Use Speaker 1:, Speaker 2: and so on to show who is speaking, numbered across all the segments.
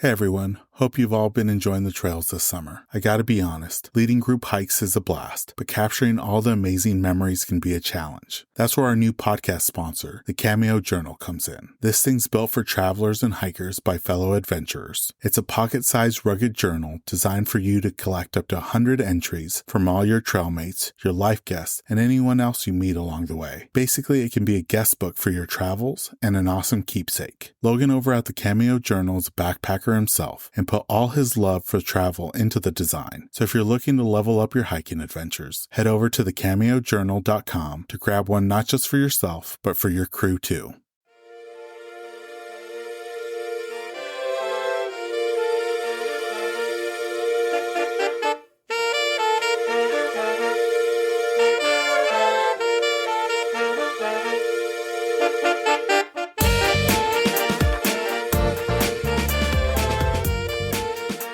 Speaker 1: Hey everyone, hope you've all been enjoying the trails this summer. I gotta be honest, leading group hikes is a blast, but capturing all the amazing memories can be a challenge. That's where our new podcast sponsor, the Cameo Journal, comes in. This thing's built for travelers and hikers by fellow adventurers. It's a pocket-sized rugged journal designed for you to collect up to 100 entries from all your trailmates, your life guests, and anyone else you meet along the way. Basically, it can be a guest book for your travels and an awesome keepsake. Logan over at the Cameo Journal is a backpacker himself and put all his love for travel into the design. So if you're looking to level up your hiking adventures, head over to thecameojournal.com to grab one not just for yourself, but for your crew too.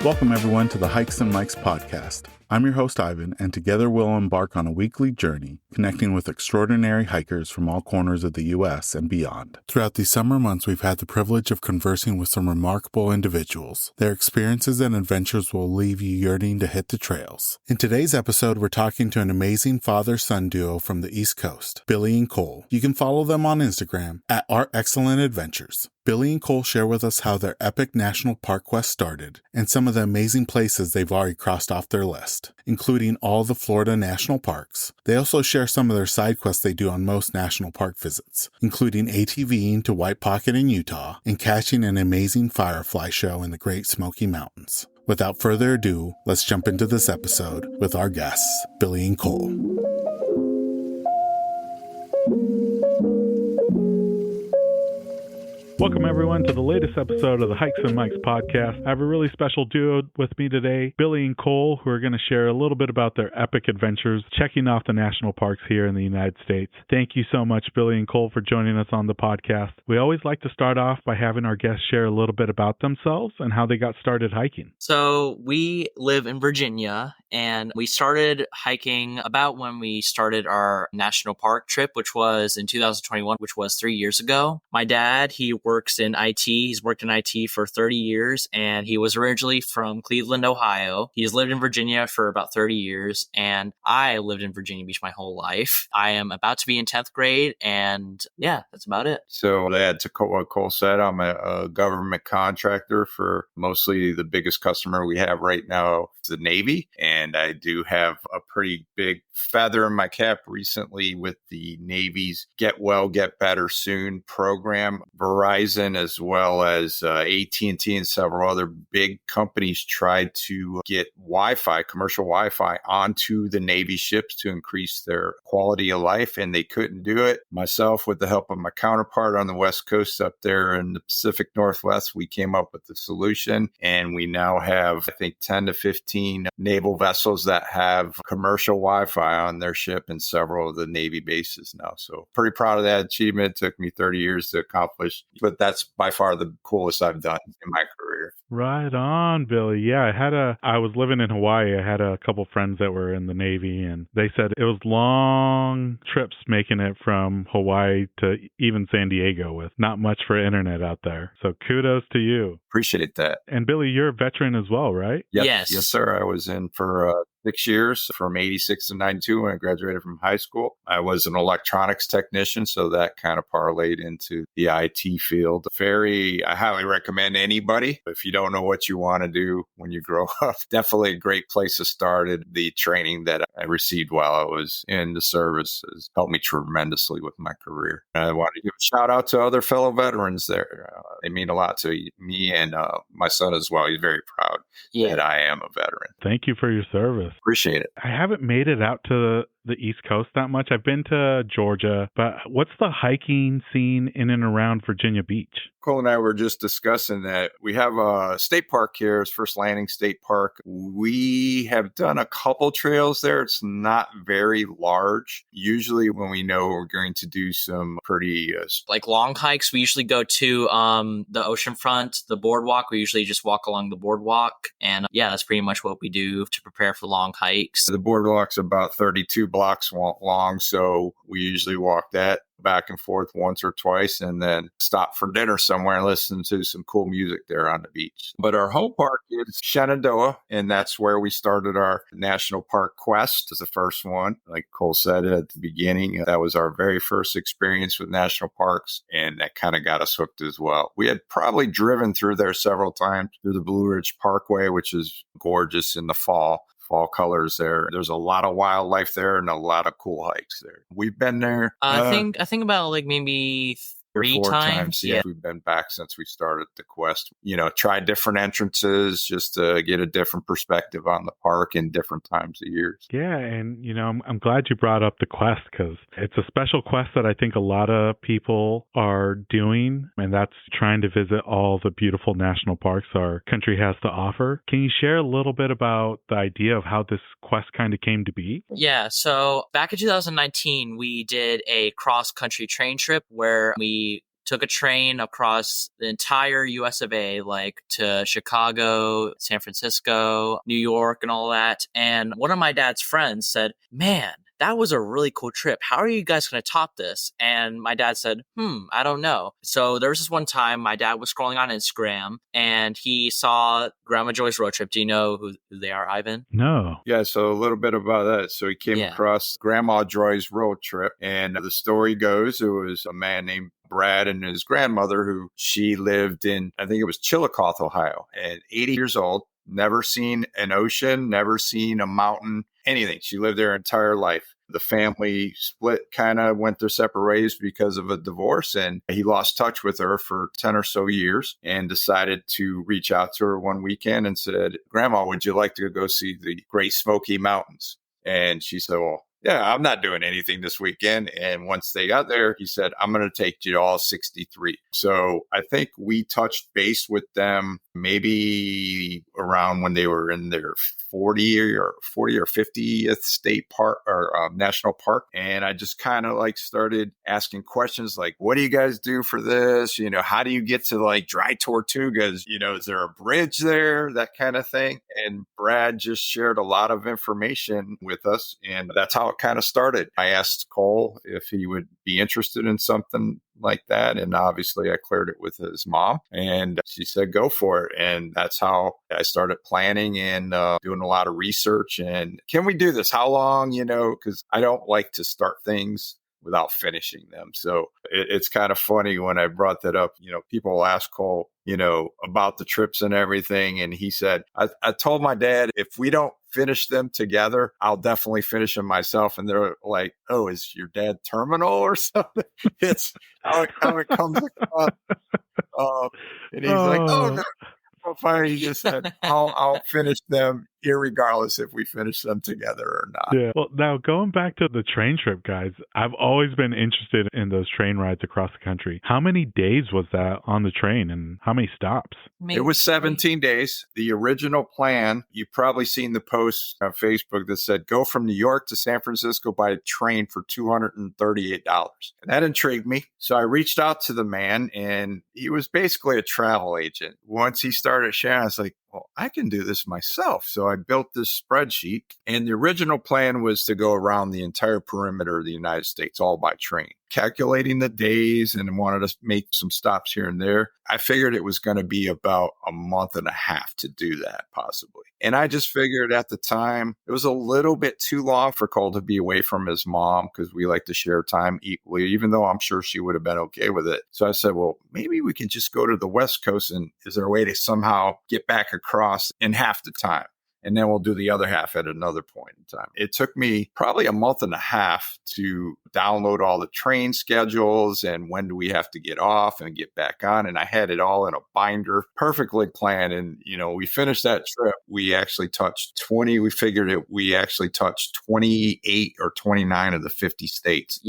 Speaker 1: Welcome everyone to the Hikes and Mics podcast. I'm your host Ivan, and together we'll embark on a weekly journey connecting with extraordinary hikers from all corners of the U.S. and beyond. Throughout these summer months, we've had the privilege of conversing with some remarkable individuals. Their experiences and adventures will leave you yearning to hit the trails. In today's episode, we're talking to an amazing father-son duo from the East Coast, Billy and Cole. You can follow them on Instagram at Our Excellent Adventures. Billy and Cole share with us how their epic national park quest started and some of the amazing places they've already crossed off their list, including all the Florida national parks. They also share some of their side quests they do on most national park visits, including ATVing to White Pocket in Utah and catching an amazing Firefly show in the Great Smoky Mountains. Without further ado, let's jump into this episode with our guests, Billy and Cole. Welcome, everyone, to the latest episode of the Hikes and Mics podcast. I have a really special duo with me today, Billy and Cole, who are going to share a little bit about their epic adventures checking off the national parks here in the United States. Thank you so much, Billy and Cole, for joining us on the podcast. We always like to start off by having our guests share a little bit about themselves and how they got started hiking.
Speaker 2: So we live in Virginia, and we started hiking about when we started our national park trip, which was in 2021, which was 3 years ago. My dad, he works in IT. He's worked in IT for 30 years, and he was originally from Cleveland, Ohio. He's lived in Virginia for about 30 years, and I lived in Virginia Beach my whole life. I am about to be in 10th grade, and yeah, that's about it.
Speaker 3: So to add to what Cole said, I'm a government contractor for mostly the biggest customer we have right now, the Navy, and I do have a pretty big feather in my cap recently with the Navy's Get Well, Get Better Soon program. Verizon, as well as AT&T and several other big companies, tried to get Wi-Fi, commercial Wi-Fi, onto the Navy ships to increase their quality of life, and they couldn't do it. Myself, with the help of my counterpart on the West Coast up there in the Pacific Northwest, we came up with the solution, and we now have, I think, 10 to 15 naval vessels that have commercial Wi-Fi on their ship and several of the Navy bases now. So pretty proud of that achievement. It took me 30 years to accomplish, but that's by far the coolest I've done in my career.
Speaker 1: Right on, Billy. Yeah, I was living in Hawaii. I had a couple friends that were in the Navy, and they said it was long trips making it from Hawaii to even San Diego with not much for internet out there. So kudos to you.
Speaker 3: Appreciate that.
Speaker 1: And Billy, you're a veteran as well, right?
Speaker 2: Yes.
Speaker 3: Yes, sir. I was in for 6 years from 86 to 92 when I graduated from high school. I was an electronics technician, so that kind of parlayed into the IT field. I highly recommend anybody, if you don't know what you want to do when you grow up, definitely a great place to start. The training that I received while I was in the service has helped me tremendously with my career. I want to give a shout out to other fellow veterans there. They mean a lot to me and my son as well. He's very proud that I am a veteran.
Speaker 1: Thank you for your service.
Speaker 3: Appreciate it.
Speaker 1: I haven't made it out to the East Coast that much. I've been to Georgia, but what's the hiking scene in and around Virginia Beach?
Speaker 3: Cole and I were just discussing that we have a state park here, it's First Landing State Park. We have done a couple trails there. It's not very large. Usually when we know we're going to do some pretty...
Speaker 2: like long hikes, we usually go to the oceanfront, the boardwalk. We usually just walk along the boardwalk. And yeah, that's pretty much what we do to prepare for long hikes.
Speaker 3: The boardwalk's about 32 blocks long. So we usually walk that back and forth once or twice and then stop for dinner somewhere and listen to some cool music there on the beach. But our home park is Shenandoah, and that's where we started our national park quest as the first one. Like Cole said at the beginning, that was our very first experience with national parks, and that kind of got us hooked as well. We had probably driven through there several times through the Blue Ridge Parkway, which is gorgeous in the fall colors there. There's a lot of wildlife there and a lot of cool hikes there. We've been there.
Speaker 2: I think about like maybe three
Speaker 3: four
Speaker 2: times.
Speaker 3: Yeah, we've been back since we started the quest. Try different entrances just to get a different perspective on the park in different times of years.
Speaker 1: Yeah, and I'm glad you brought up the quest because it's a special quest that I think a lot of people are doing, and that's trying to visit all the beautiful national parks our country has to offer. Can you share a little bit about the idea of how this quest kind of came to be?
Speaker 2: Yeah, so back in 2019, we did a cross-country train trip where we took a train across the entire US of A, like to Chicago, San Francisco, New York, and all that. And one of my dad's friends said, "Man, that was a really cool trip. How are you guys going to top this?" And my dad said, I don't know. So there was this one time my dad was scrolling on Instagram and he saw Grandma Joy's road trip. Do you know who they are, Ivan?
Speaker 1: No.
Speaker 3: Yeah, so a little bit about that. So he came across Grandma Joy's road trip, and the story goes it was a man named Brad and his grandmother who she lived in, I think it was Chillicothe, Ohio, and 80 years old, never seen an ocean, never seen a mountain, anything. She lived their entire life. The family split, kind of went their separate ways because of a divorce, and he lost touch with her for 10 or so years and decided to reach out to her one weekend and said, "Grandma, would you like to go see the Great Smoky Mountains?" And she said, "Well, yeah, I'm not doing anything this weekend." And once they got there, he said, "I'm going to take you to all 63. So I think we touched base with them maybe around when they were in their 40 or 50th state park or national park. And I just kind of like started asking questions like, what do you guys do for this? How do you get to like Dry Tortugas? Is there a bridge there? That kind of thing. And Brad just shared a lot of information with us. And that's how it kind of started. I asked Cole if he would be interested in something like that. And obviously I cleared it with his mom and she said, go for it. And that's how I started planning and doing a lot of research. And can we do this? How long? Because I don't like to start things without finishing them. So it's kind of funny when I brought that up, people ask Cole, about the trips and everything. And he said, I told my dad, if we don't finish them together, I'll definitely finish them myself. And they're like, "Oh, is your dad terminal or something?" It's how it comes across. And he's like, "Oh, no." Well, finally, he just said, I'll finish them irregardless if we finish them together or not.
Speaker 1: Yeah. Well, now going back to the train trip, guys, I've always been interested in those train rides across the country. How many days was that on the train and how many stops?
Speaker 3: It was 17 days. The original plan, you've probably seen the post on Facebook that said, go from New York to San Francisco by train for $238. And that intrigued me. So I reached out to the man and he was basically a travel agent. Once he started sharing, I was like, well, I can do this myself. So I built this spreadsheet, and the original plan was to go around the entire perimeter of the United States, all by train, calculating the days and wanted to make some stops here and there. I figured it was going to be about a month and a half to do that, possibly. And I just figured at the time it was a little bit too long for Cole to be away from his mom because we like to share time equally, even though I'm sure she would have been okay with it. So I said, well, maybe we can just go to the West Coast, and is there a way to somehow get back across in half the time? And then we'll do the other half at another point in time. It took me probably a month and a half to download all the train schedules and when do we have to get off and get back on. And I had it all in a binder, perfectly planned. And, we finished that trip. We actually touched 20. We figured it. We actually touched 28 or 29 of the 50 states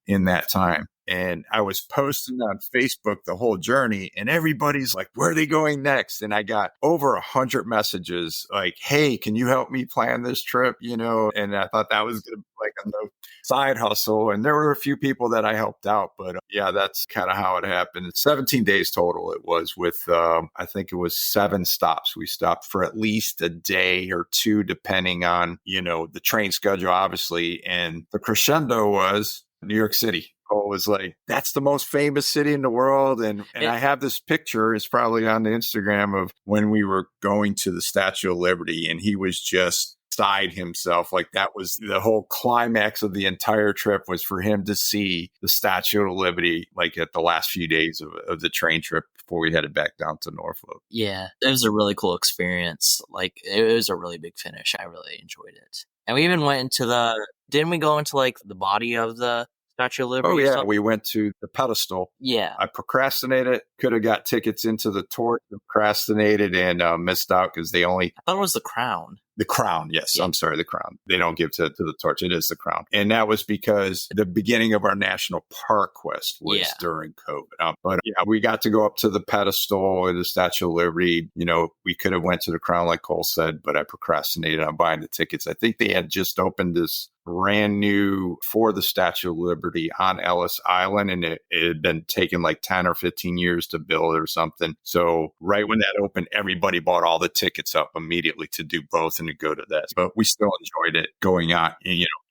Speaker 3: in that time. And I was posting on Facebook the whole journey, and everybody's like, where are they going next? And I got over 100 messages like, hey, can you help me plan this trip? And I thought that was like a side hustle. And there were a few people that I helped out, but Yeah, that's kind of how it happened. 17 days total it was with, I think it was 7 stops. We stopped for at least a day or two, depending on, the train schedule, obviously. And the crescendo was New York City. Cole was like, that's the most famous city in the world. And I have this picture, it's probably on the Instagram, of when we were going to the Statue of Liberty, and he was just beside himself. Like, that was the whole climax of the entire trip, was for him to see the Statue of Liberty, like at the last few days of the train trip before we headed back down to Norfolk.
Speaker 2: Yeah, it was a really cool experience. Like, it was a really big finish. I really enjoyed it. And we even went into didn't we go into like the body of the Statue of Liberty?
Speaker 3: Oh, yeah. We went to the pedestal.
Speaker 2: Yeah.
Speaker 3: I procrastinated, could have got tickets into the torch, procrastinated, and missed out because they only...
Speaker 2: I thought it was the crown.
Speaker 3: The crown, yes.
Speaker 2: Yeah.
Speaker 3: I'm sorry, the crown. They don't give to the torch. It is the crown. And that was because the beginning of our national park quest was during COVID. But yeah, we got to go up to the pedestal and the Statue of Liberty. We could have went to the crown, like Cole said, but I procrastinated on buying the tickets. I think they had just opened this brand new for the Statue of Liberty on Ellis Island, and it had been taken like 10 or 15 years to build or something. So right when that opened, everybody bought all the tickets up immediately to do both and to go to that. But we still enjoyed it going on,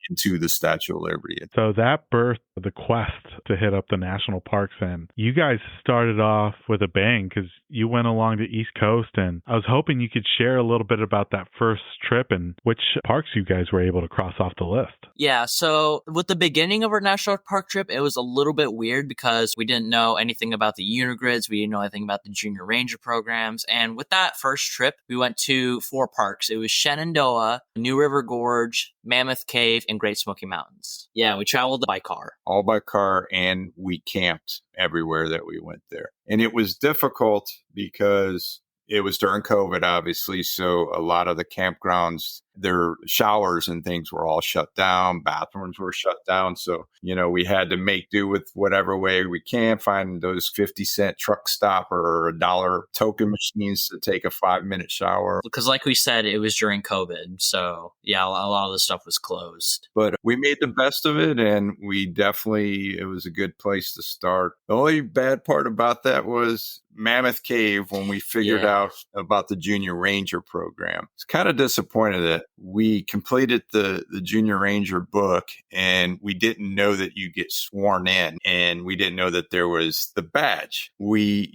Speaker 3: into the Statue of Liberty.
Speaker 1: So that birthed the quest to hit up the national parks, and you guys started off with a bang because you went along the East Coast, and I was hoping you could share a little bit about that first trip and which parks you guys were able to cross off the list.
Speaker 2: Yeah, so with the beginning of our national park trip, it was a little bit weird because we didn't know anything about the Unigrids, we didn't know anything about the Junior Ranger programs, and with that first trip, we went to 4 parks. It was Shenandoah, New River Gorge, Mammoth Cave, and Great Smoky Mountains. Yeah, we traveled by car.
Speaker 3: All by car, and we camped everywhere that we went there. And it was difficult because it was during COVID, obviously. So a lot of the campgrounds, their showers and things were all shut down. Bathrooms were shut down. So, we had to make do with whatever way we can, find those 50-cent truck stop or $1 token machines to take a 5-minute shower.
Speaker 2: Because like we said, it was during COVID. So yeah, a lot of the stuff was closed.
Speaker 3: But we made the best of it, and it was a good place to start. The only bad part about that was Mammoth Cave, when we figured out about the Junior Ranger program. It's kind of disappointed that we completed the Junior Ranger book, and we didn't know that you get sworn in, and we didn't know that there was the badge. We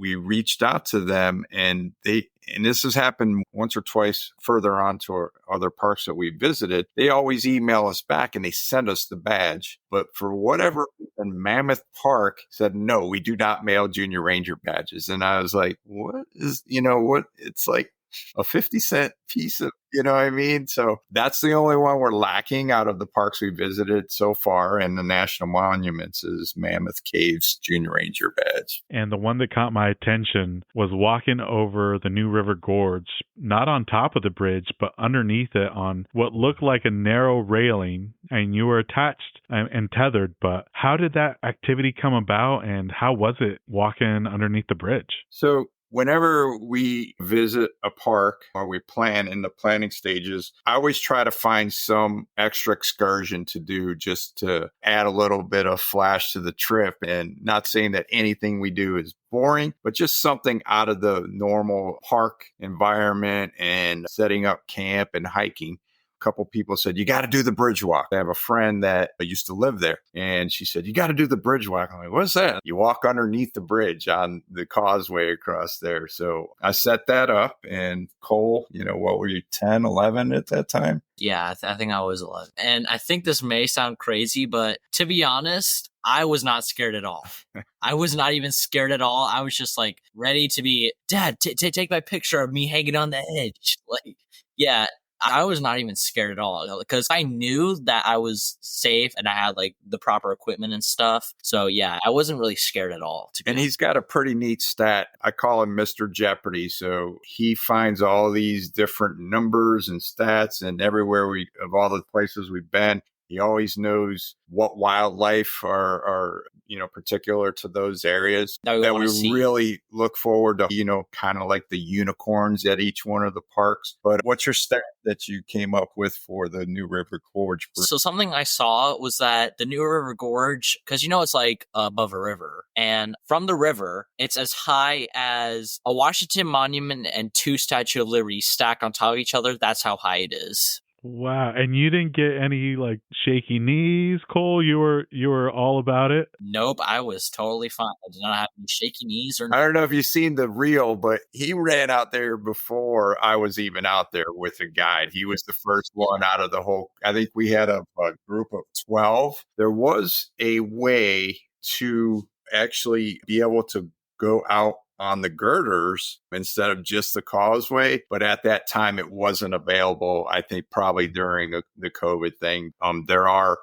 Speaker 3: reached out to them, and this has happened once or twice further on to our other parks that we visited. They always email us back and they send us the badge. But for whatever reason, Mammoth Park said, no, we do not mail Junior Ranger badges. And I was like, what is, what? It's like a 50-cent piece of, what I mean? So that's the only one we're lacking out of the parks we visited so far. And the national monuments is Mammoth Cave's Junior Ranger badge.
Speaker 1: And the one that caught my attention was walking over the New River Gorge, not on top of the bridge, but underneath it on what looked like a narrow railing, and you were attached and tethered. But how did that activity come about, and how was it walking underneath the bridge?
Speaker 3: So whenever we visit a park or we plan in the planning stages, I always try to find some extra excursion to do just to add a little bit of flash to the trip. And not saying that anything we do is boring, but just something out of the normal park environment and setting up camp and hiking. Couple people said, you got to do the bridge walk. I have a friend that used to live there, and she said, you got to do the bridge walk. I'm like, what's that? You walk underneath the bridge on the causeway across there. So I set that up, and Cole, what were you, 10, 11 at that time?
Speaker 2: Yeah, I think I was 11. And I think this may sound crazy, but to be honest, I was not scared at all. I was not even scared at all. I was just like ready to be, Dad, take my picture of me hanging on the edge. Like, yeah. I was not even scared at all because I knew that I was safe and I had like the proper equipment and stuff. So yeah, I wasn't really scared at all.
Speaker 3: And he's got a pretty neat stat. I call him Mr. Jeopardy. So he finds all these different numbers and stats, and everywhere of all the places we've been, He always knows what wildlife are particular to those areas that we really look forward to, kind of like the unicorns at each one of the parks. But what's your stat that you came up with for the New River Gorge?
Speaker 2: So something I saw was that the New River Gorge, because it's like above a river, and from the river, it's as high as a Washington Monument and 2 Statue of Liberty stacked on top of each other. That's how high it is.
Speaker 4: Wow. And you didn't get any like shaky knees, Cole? You were all about it?
Speaker 2: Nope, I was totally fine. I did not have any shaky knees or
Speaker 3: I don't know if you've seen the reel, but he ran out there before I was even out there with a guide. He was the first one out of the whole. I think we had a group of 12. There was a way to actually be able to go out on the girders instead of just the causeway. But at that time, it wasn't available. I think probably during the COVID thing. There are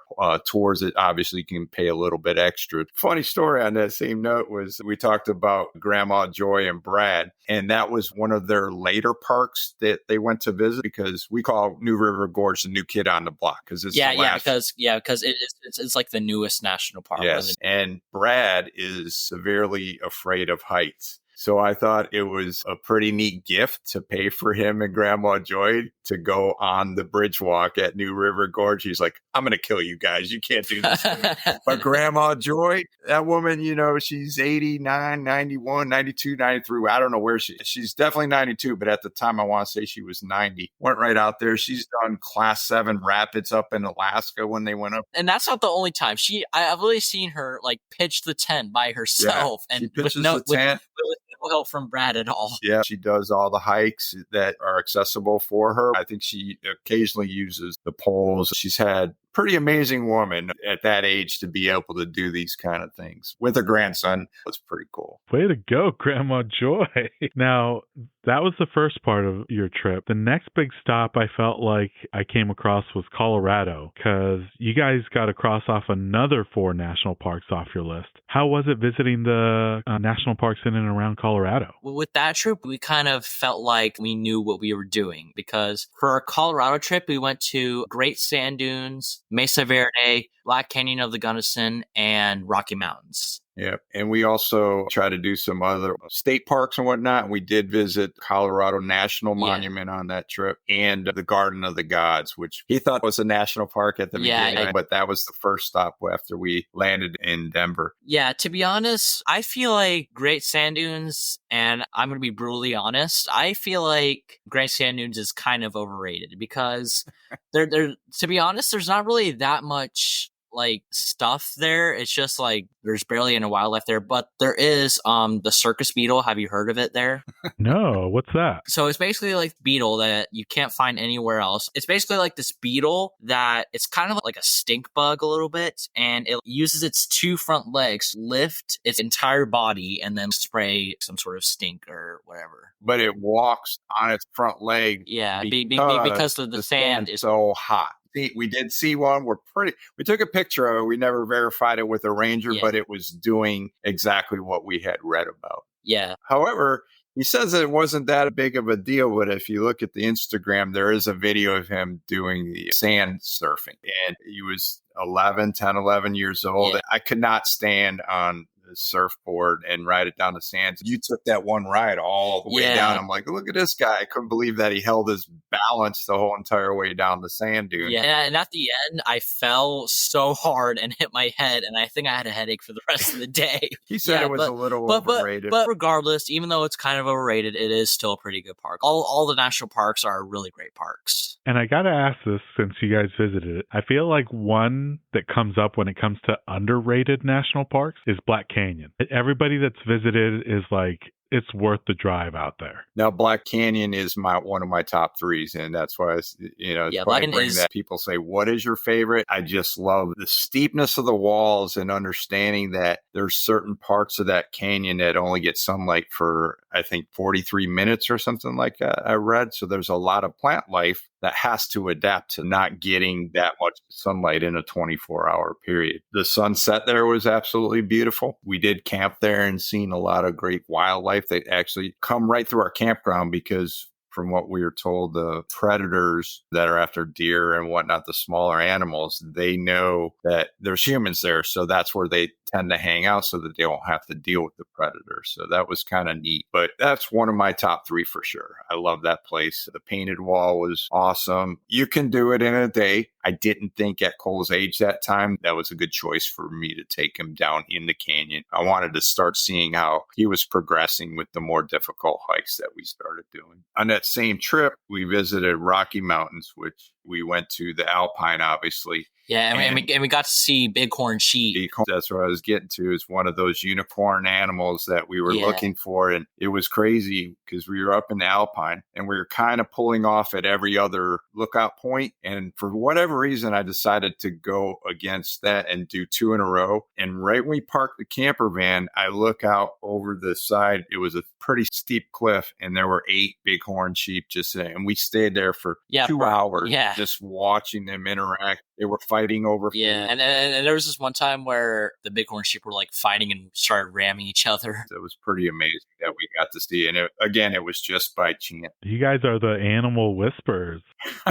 Speaker 3: tours that obviously can pay a little bit extra. Funny story on that same note was we talked about Grandma Joy and Brad, and that was one of their later parks that they went to visit, because we call New River Gorge the new kid on the block because it's
Speaker 2: because it's like the newest national park.
Speaker 3: Yes, and Brad is severely afraid of heights. So I thought it was a pretty neat gift to pay for him and Grandma Joy to go on the bridge walk at New River Gorge. He's like, I'm going to kill you guys. You can't do this to me. But Grandma Joy, that woman, she's 89, 91, 92, 93. I don't know where she's definitely 92, but at the time I want to say she was 90. Went right out there. She's done Class 7 rapids up in Alaska when they went up.
Speaker 2: And that's not the only time. I've really seen her like pitch the tent by herself.
Speaker 3: Yeah,
Speaker 2: and
Speaker 3: she pitches the tent.
Speaker 2: With no help from Brad at all.
Speaker 3: Yeah, she does all the hikes that are accessible for her. I think she occasionally uses the poles. She's had pretty amazing woman at that age to be able to do these kind of things with a grandson. It's pretty cool.
Speaker 4: Way to go, Grandma Joy. Now, that was the first part of your trip. The next big stop I felt like I came across was Colorado, because you guys got to cross off another 4 national parks off your list. How was it visiting the national parks in and around Colorado?
Speaker 2: Well, with that trip, we kind of felt like we knew what we were doing, because for our Colorado trip, we went to Great Sand Dunes, Mesa Verde, Black Canyon of the Gunnison, and Rocky Mountains.
Speaker 3: Yeah. And we also try to do some other state parks and whatnot. We did visit Colorado National Monument on that trip, and the Garden of the Gods, which he thought was a national park at the beginning, but that was the first stop after we landed in Denver.
Speaker 2: Yeah, to be honest, I feel like Great Sand Dunes, and I'm going to be brutally honest, I feel like Great Sand Dunes is kind of overrated, because to be honest, there's not really that much like stuff there. It's just like there's barely any wildlife there, but there is the circus beetle. Have you heard of it there?
Speaker 4: No, what's that?
Speaker 2: So it's basically like beetle that you can't find anywhere else. It's basically like this beetle that it's kind of like a stink bug a little bit, and it uses its 2 front legs, lift its entire body, and then spray some sort of stink or whatever.
Speaker 3: But it walks on its front leg.
Speaker 2: Yeah, because the sand is
Speaker 3: so hot. We did see one. We took a picture of it. We never verified it with a ranger, but it was doing exactly what we had read about.
Speaker 2: Yeah.
Speaker 3: However, he says that it wasn't that big of a deal, but if you look at the Instagram, there is a video of him doing the sand surfing, and he was 10, 11 years old. Yeah. I could not stand on the surfboard and ride it down the sands. You took that one ride all the way down. I'm like, look at this guy. I couldn't believe that he held his balance the whole entire way down the sand dune.
Speaker 2: Yeah, and at the end, I fell so hard and hit my head, and I think I had a headache for the rest of the day.
Speaker 3: He said it was a little overrated.
Speaker 2: But regardless, even though it's kind of overrated, it is still a pretty good park. All the national parks are really great parks.
Speaker 4: And I got to ask this, since you guys visited it, I feel like one that comes up when it comes to underrated national parks is Black Canyon. Everybody that's visited is like, it's worth the drive out there.
Speaker 3: Now, Black Canyon is one of my top 3s, and that's why that people say, "What is your favorite?" I just love the steepness of the walls and understanding that there's certain parts of that canyon that only get sunlight for, I think, 43 minutes or something like that. I read. So there's a lot of plant life that has to adapt to not getting that much sunlight in a 24-hour period. The sunset there was absolutely beautiful. We did camp there and seen a lot of great wildlife that actually come right through our campground, because from what we were told, the predators that are after deer and whatnot, the smaller animals, they know that there's humans there. So that's where they tend to hang out so that they don't have to deal with the predators. So that was kind of neat. But that's one of my top 3 for sure. I love that place. The painted wall was awesome. You can do it in a day. I didn't think at Cole's age that time that was a good choice for me to take him down in the canyon. I wanted to start seeing how he was progressing with the more difficult hikes that we started doing. On that same trip, we visited Rocky Mountains, which we went to the Alpine, obviously.
Speaker 2: Yeah, and we got to see bighorn sheep.
Speaker 3: That's what I was getting to, is one of those unicorn animals that we were looking for. And it was crazy because we were up in the Alpine and we were kind of pulling off at every other lookout point. And for whatever reason, I decided to go against that and do 2 in a row. And right when we parked the camper van, I look out over the side. It was a pretty steep cliff and there were 8 bighorn sheep just there. And we stayed there for 2 hours just watching them interact. They were fighting over food.
Speaker 2: Yeah, and there was this one time where the bighorn sheep were like fighting and started ramming each other.
Speaker 3: It was pretty amazing that we got to see. And it was just by chance.
Speaker 4: You guys are the animal whisperers.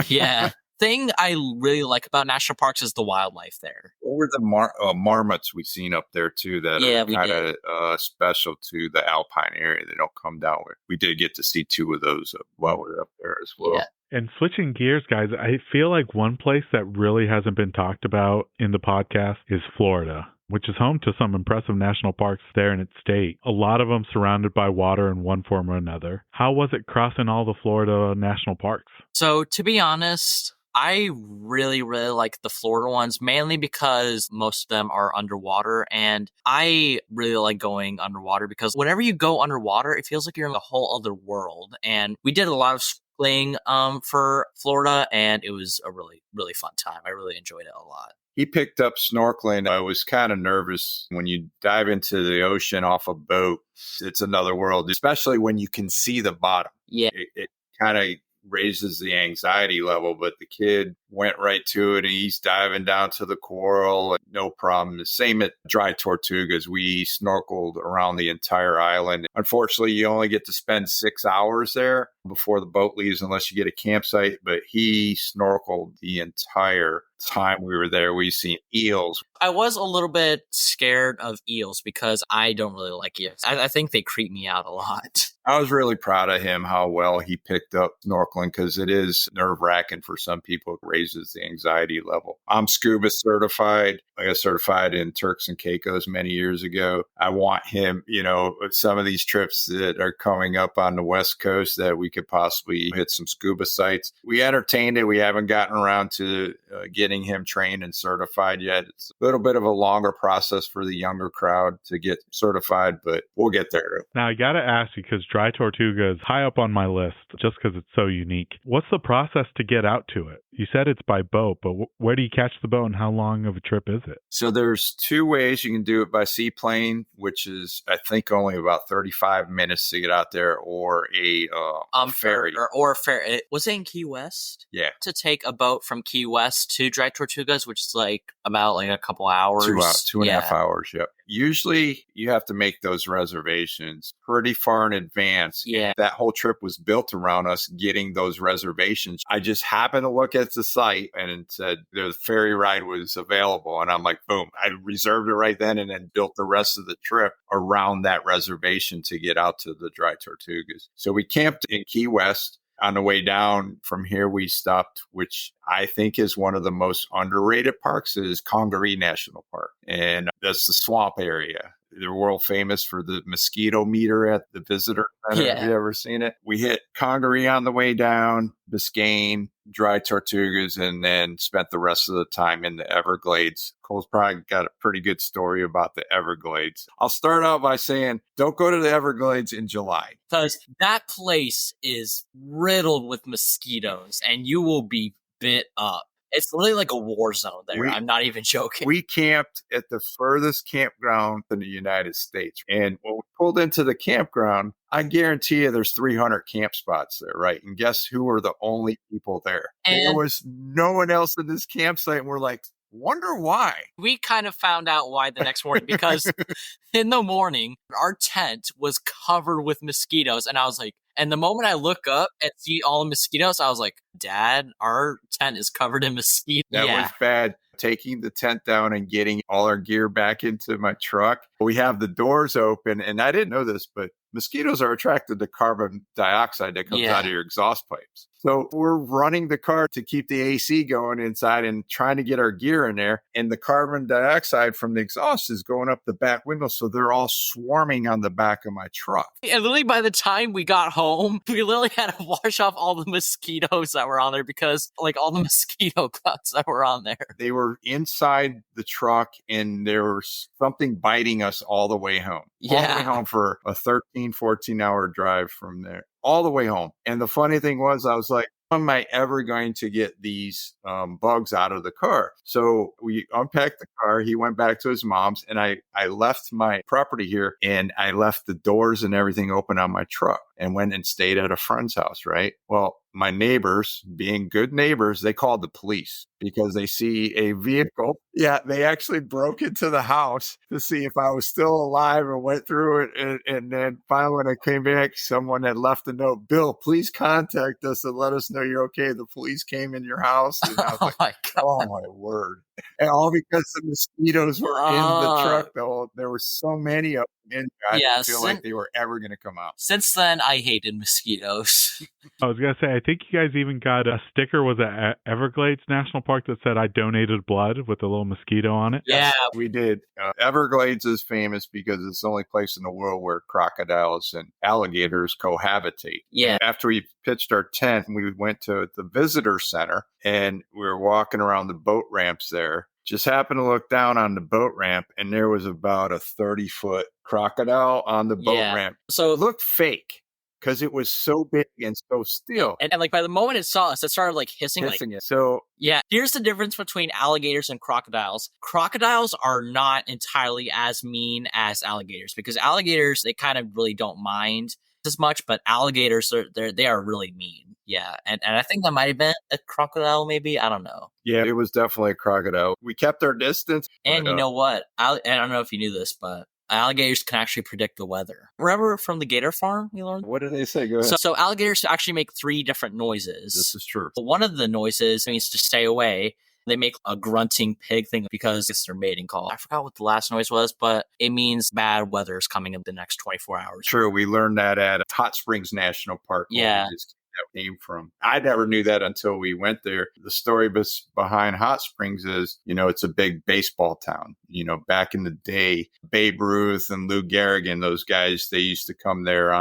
Speaker 2: Yeah. Thing I really like about national parks is the wildlife there.
Speaker 3: What were the marmots we seen up there too that are kind of special to the Alpine area? They don't come down with. We did get to see 2 of those while we were up there as well.
Speaker 2: Yeah.
Speaker 4: And switching gears, guys, I feel like one place that really hasn't been talked about in the podcast is Florida, which is home to some impressive national parks there in its state. A lot of them surrounded by water in one form or another. How was it crossing all the Florida national parks?
Speaker 2: So, to be honest, I really, really like the Florida ones, mainly because most of them are underwater. And I really like going underwater because whenever you go underwater, it feels like you're in a whole other world. And we did a lot of playing for Florida, and it was a really, really fun time. I really enjoyed it a lot.
Speaker 3: He picked up snorkeling. I was kind of nervous when you dive into the ocean off a boat. It's another world, especially when you can see the bottom.
Speaker 2: Yeah.
Speaker 3: It kind of raises the anxiety level, but the kid went right to it and he's diving down to the coral. No problem. The same at Dry Tortugas. We snorkeled around the entire island. Unfortunately, you only get to spend 6 hours there before the boat leaves unless you get a campsite, but he snorkeled the entire time we were there. We seen eels.
Speaker 2: I was a little bit scared of eels because I don't really like eels. I think they creep me out a lot.
Speaker 3: I was really proud of him, how well he picked up snorkeling, because it is nerve-wracking for some people. It raises the anxiety level. I'm scuba certified. I got certified in Turks and Caicos many years ago. I want him, some of these trips that are coming up on the West Coast that we could possibly hit some scuba sites. We entertained it. We haven't gotten around to getting him trained and certified yet. It's a little bit of a longer process for the younger crowd to get certified, but we'll get there.
Speaker 4: Now, I got to ask you, because Dry Tortuga is high up on my list just because it's so unique. What's the process to get out to it? You said it's by boat, but where do you catch the boat and how long of a trip is it?
Speaker 3: So there's 2 ways. You can do it by seaplane, which is, I think, only about 35 minutes to get out there, or a ferry.
Speaker 2: Or a ferry. Was it in Key West?
Speaker 3: Yeah.
Speaker 2: To take a boat from Key West to Dry Tortugas, which is about a couple hours.
Speaker 3: 2 and a half hours, yep. Usually you have to make those reservations pretty far in advance.
Speaker 2: Yeah.
Speaker 3: That whole trip was built around us getting those reservations. I just happened to look at the site and it said the ferry ride was available. And I'm like, boom, I reserved it right then and then built the rest of the trip around that reservation to get out to the Dry Tortugas. So we camped in Key West. On the way down from here, we stopped, which I think is one of the most underrated parks, is Congaree National Park. And that's the swamp area. They're world famous for the mosquito meter at the visitor center.
Speaker 2: Yeah.
Speaker 3: Have you ever seen it? We hit Congaree on the way down, Biscayne, Dry Tortugas, and then spent the rest of the time in the Everglades. Cole's probably got a pretty good story about the Everglades. I'll start out by saying, don't go to the Everglades in July.
Speaker 2: Because that place is riddled with mosquitoes and you will be bit up. It's literally like a war zone there. I'm not even joking.
Speaker 3: We camped at the furthest campground in the United States. And when we pulled into the campground, I guarantee you there's 300 camp spots there, right? And guess who were the only people there? There was no one else in this campsite. And we're like, Wonder why.
Speaker 2: We kind of found out why the next morning because in the morning, our tent was covered with mosquitoes. And I was like, and the moment I look up and see all the mosquitoes, I was like, Dad, our tent is covered in mosquitoes.
Speaker 3: That was bad. Taking the tent down and getting all our gear back into my truck. We have the doors open, and I didn't know this, but mosquitoes are attracted to carbon dioxide that comes out of your exhaust pipes. So we're running the car to keep the AC going inside and trying to get our gear in there. And the carbon dioxide from the exhaust is going up the back window. So they're all swarming on the back of my truck.
Speaker 2: And literally by the time we got home, we literally had to wash off all the mosquitoes that were on there because like all the mosquito cuts that were on there.
Speaker 3: They were inside the truck and there was something biting us all the way home. All the way home for a 13, 14-hour drive from there. All the way home. And the funny thing was, I was like, how am I ever going to get these bugs out of the car? So we unpacked the car. He went back to his mom's and I left my property here and I left the doors and everything open on my truck and went and stayed at a friend's house, right? Well, my neighbors, being good neighbors, they called the police because they see a vehicle. Yeah, they actually broke into the house to see if I was still alive and went through it. And then finally, when I came back, someone had left a note, Bill, please contact us and let us know you're okay. The police came in your house. And I was like,
Speaker 2: my God.
Speaker 3: Oh, my word. And all because the mosquitoes were in the truck, though. There were so many of them in. I didn't feel like they were ever going to come out.
Speaker 2: Since then, I hated mosquitoes.
Speaker 4: I was going to say, I think you guys even got a sticker, was it Everglades National Park, that said, I donated blood with a little mosquito on it?
Speaker 2: Yeah,
Speaker 3: we did. Everglades is famous because it's the only place in the world where crocodiles and alligators cohabitate.
Speaker 2: Yeah.
Speaker 3: After we pitched our tent, we went to the visitor center and we were walking around the boat ramps there. Just happened to look down on the boat ramp and there was about a 30-foot crocodile on the boat ramp.
Speaker 2: So
Speaker 3: it looked fake because it was so big and so still.
Speaker 2: And like by the moment it saw us, it started like hissing.
Speaker 3: So
Speaker 2: yeah, here's the difference between alligators and crocodiles. Crocodiles are not entirely as mean as alligators because alligators, they kind of really don't mind as much, but alligators, they are really mean. Yeah, and I think that might have been a crocodile, maybe. I don't know.
Speaker 3: Yeah, it was definitely a crocodile. We kept our distance.
Speaker 2: And you know what? I don't know if you knew this, but alligators can actually predict the weather. Remember from the gator farm we learned?
Speaker 3: What did they say? Go ahead.
Speaker 2: So alligators actually make 3 different noises.
Speaker 3: This is true.
Speaker 2: One of the noises means to stay away. They make a grunting pig thing because it's their mating call. I forgot what the last noise was, but it means bad weather is coming in the next 24 hours.
Speaker 3: True. We learned that at Hot Springs National Park.
Speaker 2: Yeah.
Speaker 3: That came from. I never knew that until we went there. The story behind Hot Springs is, it's a big baseball town. Back in the day, Babe Ruth and Lou Gehrig, those guys, they used to come there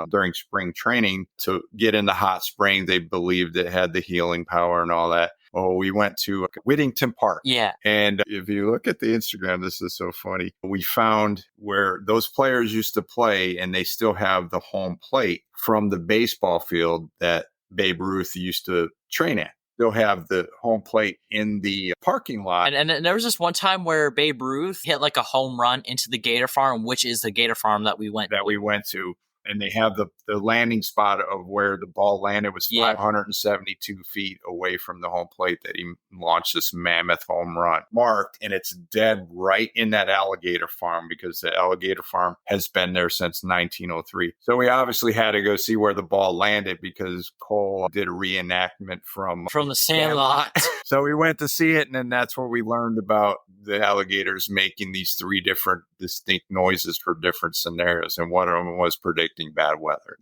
Speaker 3: during spring training to get in the hot spring. They believed it had the healing power and all that. Oh, we went to Whittington Park.
Speaker 2: Yeah.
Speaker 3: And if you look at the Instagram, this is so funny. We found where those players used to play and they still have the home plate from the baseball field that Babe Ruth used to train at. They'll have the home plate in the parking lot.
Speaker 2: And there was this one time where Babe Ruth hit like a home run into the gator farm, which is the gator farm that we went
Speaker 3: to. And they have the landing spot of where the ball landed was 572 feet away from the home plate that he launched this mammoth home run. Marked, and it's dead right in that alligator farm because the alligator farm has been there since 1903. So we obviously had to go see where the ball landed because Cole did a reenactment from
Speaker 2: the Sandlot.
Speaker 3: So we went to see it, and then that's where we learned about the alligators making these 3 different distinct noises for different scenarios, and one of them was predicting bad weather.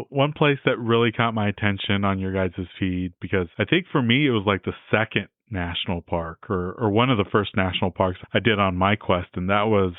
Speaker 4: One place that really caught my attention on your guys' feed, because I think for me it was like the second national park or one of the first national parks I did on my quest, and that was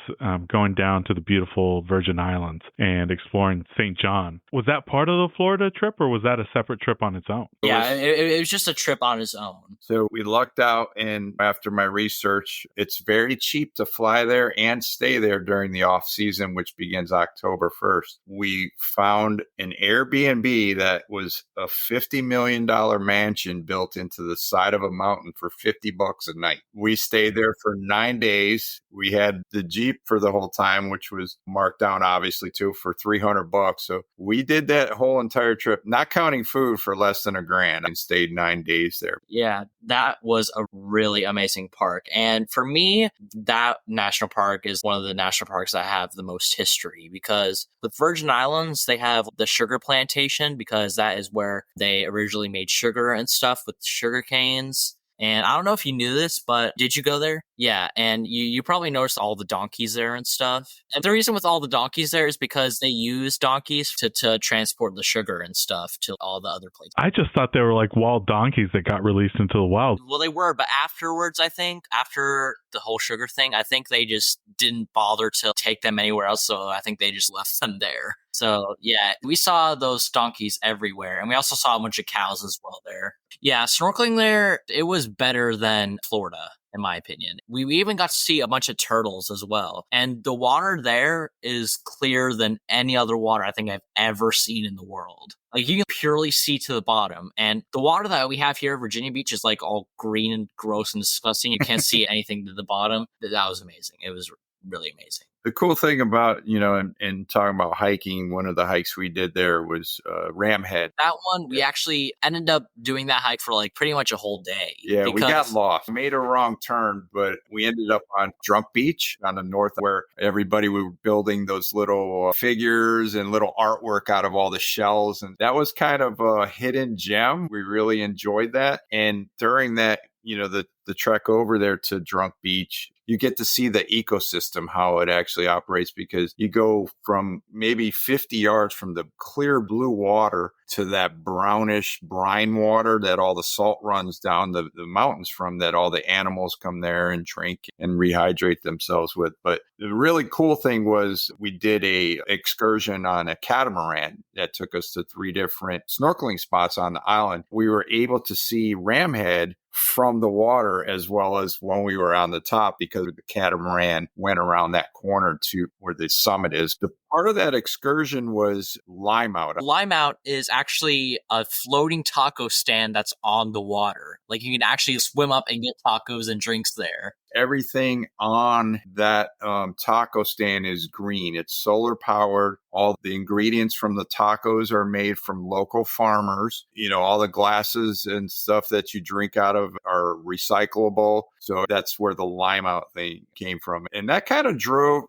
Speaker 4: going down to the beautiful Virgin Islands and exploring St. John. Was that part of the Florida trip or was that a separate trip on its own?
Speaker 2: Yeah, it was just a trip on its own.
Speaker 3: So we lucked out, and after my research, it's very cheap to fly there and stay there during the off season, which begins October 1st. We found an Airbnb that was a $50 million mansion built into the side of a mountain for $50 a night. We stayed there for 9 days. We had the Jeep for the whole time, which was marked down obviously too for $300. So we did that whole entire trip, not counting food, for less than $1,000 and stayed 9 days there.
Speaker 2: Yeah, that was a really amazing park. And for me, that national park is one of the national parks that have the most history, because with Virgin Islands, they have the sugar plantation, because that is where they originally made sugar and stuff with sugar canes. And I don't know if you knew this, but did you go there? Yeah, and you probably noticed all the donkeys there and stuff. And the reason with all the donkeys there is because they use donkeys to transport the sugar and stuff to all the other places.
Speaker 4: I just thought they were like wild donkeys that got released into the wild.
Speaker 2: Well, they were, but afterwards, I think, after the whole sugar thing, I think they just didn't bother to take them anywhere else, so I think they just left them there. So, yeah, we saw those donkeys everywhere, and we also saw a bunch of cows as well there. Yeah, snorkeling there, it was better than Florida, in my opinion. We even got to see a bunch of turtles as well. And the water there is clearer than any other water I think I've ever seen in the world. Like, you can purely see to the bottom. And the water that we have here at Virginia Beach is like all green and gross and disgusting. You can't see anything to the bottom. That was amazing. It was really amazing.
Speaker 3: The cool thing about, and talking about hiking, one of the hikes we did there was Ram Head.
Speaker 2: That one, we actually ended up doing that hike for like pretty much a whole day.
Speaker 3: Yeah, we got lost. Made a wrong turn, but we ended up on Drunk Beach on the north, where everybody were building those little figures and little artwork out of all the shells. And that was kind of a hidden gem. We really enjoyed that. And during that, the trek over there to Drunk Beach, you get to see the ecosystem, how it actually operates, because you go from maybe 50 yards from the clear blue water to that brownish brine water that all the salt runs down the mountains from, that all the animals come there and drink and rehydrate themselves with. But the really cool thing was we did a excursion on a catamaran that took us to 3 different snorkeling spots on the island. We were able to see Ram Head from the water as well as when we were on the top, because the catamaran went around that corner to where the summit is. The part of that excursion was Lime Out.
Speaker 2: Lime Out is actually a floating taco stand that's on the water. Like, you can actually swim up and get tacos and drinks there.
Speaker 3: Everything on that taco stand is green. It's solar powered. All the ingredients from the tacos are made from local farmers. All the glasses and stuff that you drink out of are recyclable. So that's where the Lime Out thing came from. And that kind of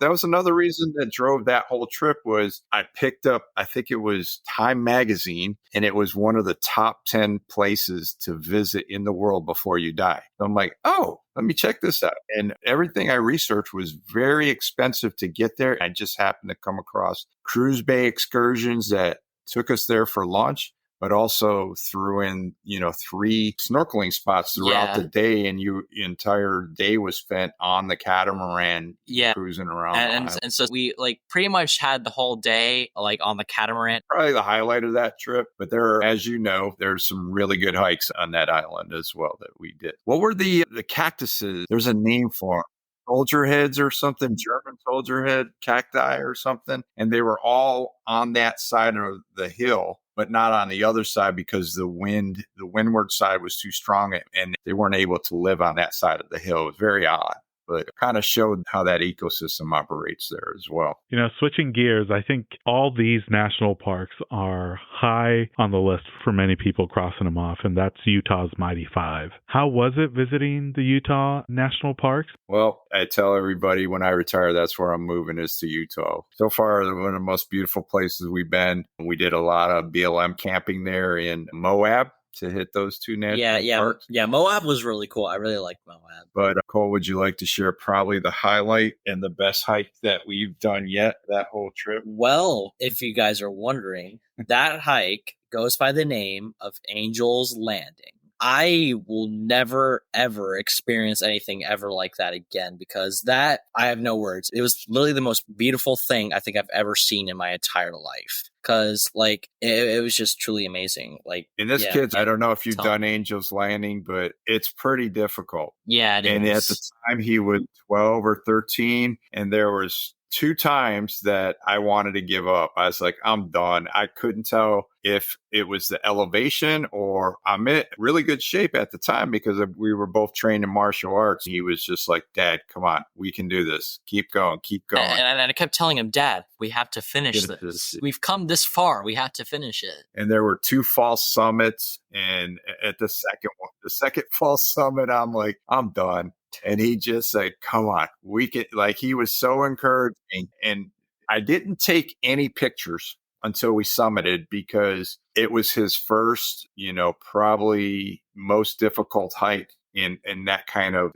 Speaker 3: that was another reason that drove that whole trip, was I picked up, I think it was Time Magazine, and it was one of the top 10 places to visit in the world before you die. So I'm like, oh, let me check this out. And everything I researched was very expensive to get there. I just happened to come across cruise bay excursions that took us there for lunch, but also threw in, 3 snorkeling spots throughout the day. And your entire day was spent on the catamaran, cruising around.
Speaker 2: And so we pretty much had the whole day on the catamaran.
Speaker 3: Probably the highlight of that trip. But there's some really good hikes on that island as well that we did. What were the cactuses? There's a name for them. Soldier heads or something, German soldier head cacti or something. And they were all on that side of the hill, but not on the other side, because the windward side was too strong and they weren't able to live on that side of the hill. It was very odd, but it kind of showed how that ecosystem operates there as well.
Speaker 4: Switching gears, I think all these national parks are high on the list for many people crossing them off, and that's Utah's Mighty Five. How was it visiting the Utah national parks?
Speaker 3: Well, I tell everybody when I retire, that's where I'm moving, is to Utah. So far, one of the most beautiful places we've been. We did a lot of BLM camping there in Moab to hit those 2 national parks.
Speaker 2: Yeah, Moab was really cool. I really liked Moab.
Speaker 3: But Cole, would you like to share probably the highlight and the best hike that we've done yet that whole trip?
Speaker 2: Well, if you guys are wondering, that hike goes by the name of Angel's Landing. I will never, ever experience anything ever like that again, because I have no words. It was literally the most beautiful thing I think I've ever seen in my entire life. Because, it was just truly amazing.
Speaker 3: And this kid's, I don't know if you've done Angel's Landing, but it's pretty difficult.
Speaker 2: Yeah, it
Speaker 3: is. At the time, he was 12 or 13, and there was 2 times that I wanted to give up. I was like, I'm done. I couldn't tell if it was the elevation or I'm in really good shape at the time because we were both trained in martial arts. He was just like, Dad, come on, we can do this. Keep going, keep going.
Speaker 2: And I kept telling him, Dad, we have to finish this. We've come this far. We have to finish it.
Speaker 3: And there were 2 false summits. And at the second false summit, I'm like, I'm done. And he just said, come on, we can, like, he was so encouraging. And I didn't take any pictures until we summited because it was his first, probably most difficult hike in that kind of,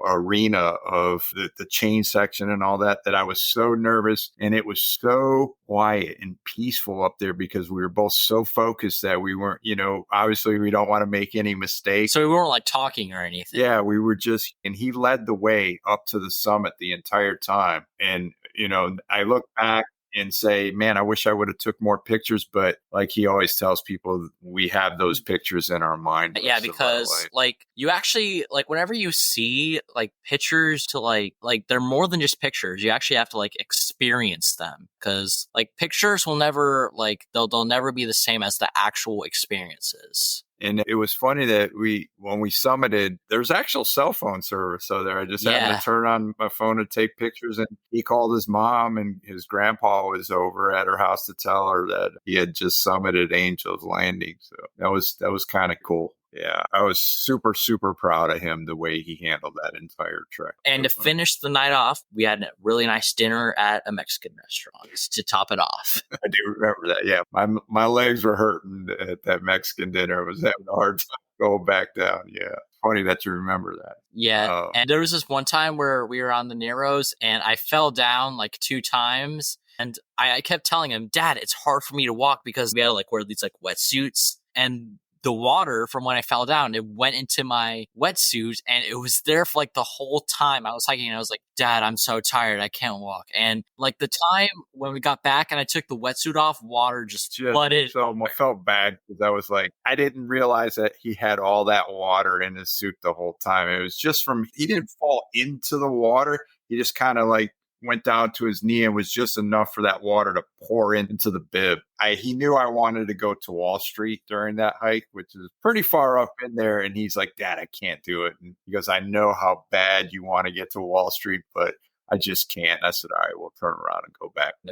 Speaker 3: arena of the chain section and all that I was so nervous. And it was so quiet and peaceful up there because we were both so focused that we weren't, obviously we don't want to make any mistakes.
Speaker 2: So we weren't like talking or anything.
Speaker 3: Yeah, we were just, and he led the way up to the summit the entire time. And, I look back and say, man, I wish I would have took more pictures. But like he always tells people, we have those pictures in our mind.
Speaker 2: Yeah, because like you actually, like whenever you see like pictures to like they're more than just pictures. You actually have to like experience them because like pictures will never like they'll never be the same as the actual experiences.
Speaker 3: And it was funny that when we summited, there's actual cell phone service. So there, I just happened to turn on my phone to take pictures. And he called his mom, and his grandpa was over at her house to tell her that he had just summited Angel's Landing. So that was kind of cool. Yeah, I was super, super proud of him, the way he handled that entire trek.
Speaker 2: And to finish the night off, we had a really nice dinner at a Mexican restaurant to top it off.
Speaker 3: I do remember that. Yeah, my legs were hurting at that Mexican dinner. I was having a hard time going back down. Yeah, funny that you remember that.
Speaker 2: Yeah, and there was this one time where we were on the Narrows, and I fell down like 2 times. And I kept telling him, Dad, it's hard for me to walk because we had to like wear these like wetsuits, and the water from when I fell down, it went into my wetsuit and it was there for like the whole time I was hiking. And I was like, Dad, I'm so tired. I can't walk. And like the time when we got back and I took the wetsuit off, water just flooded.
Speaker 3: So I felt bad because I was like, I didn't realize that he had all that water in his suit the whole time. It was just he didn't fall into the water. He just kind of like went down to his knee and was just enough for that water to pour into the bib. He knew I wanted to go to Wall Street during that hike, which is pretty far up in there. And he's like, Dad, I can't do it. And he goes, I know how bad you want to get to Wall Street, but I just can't. I said, all right, we'll turn around and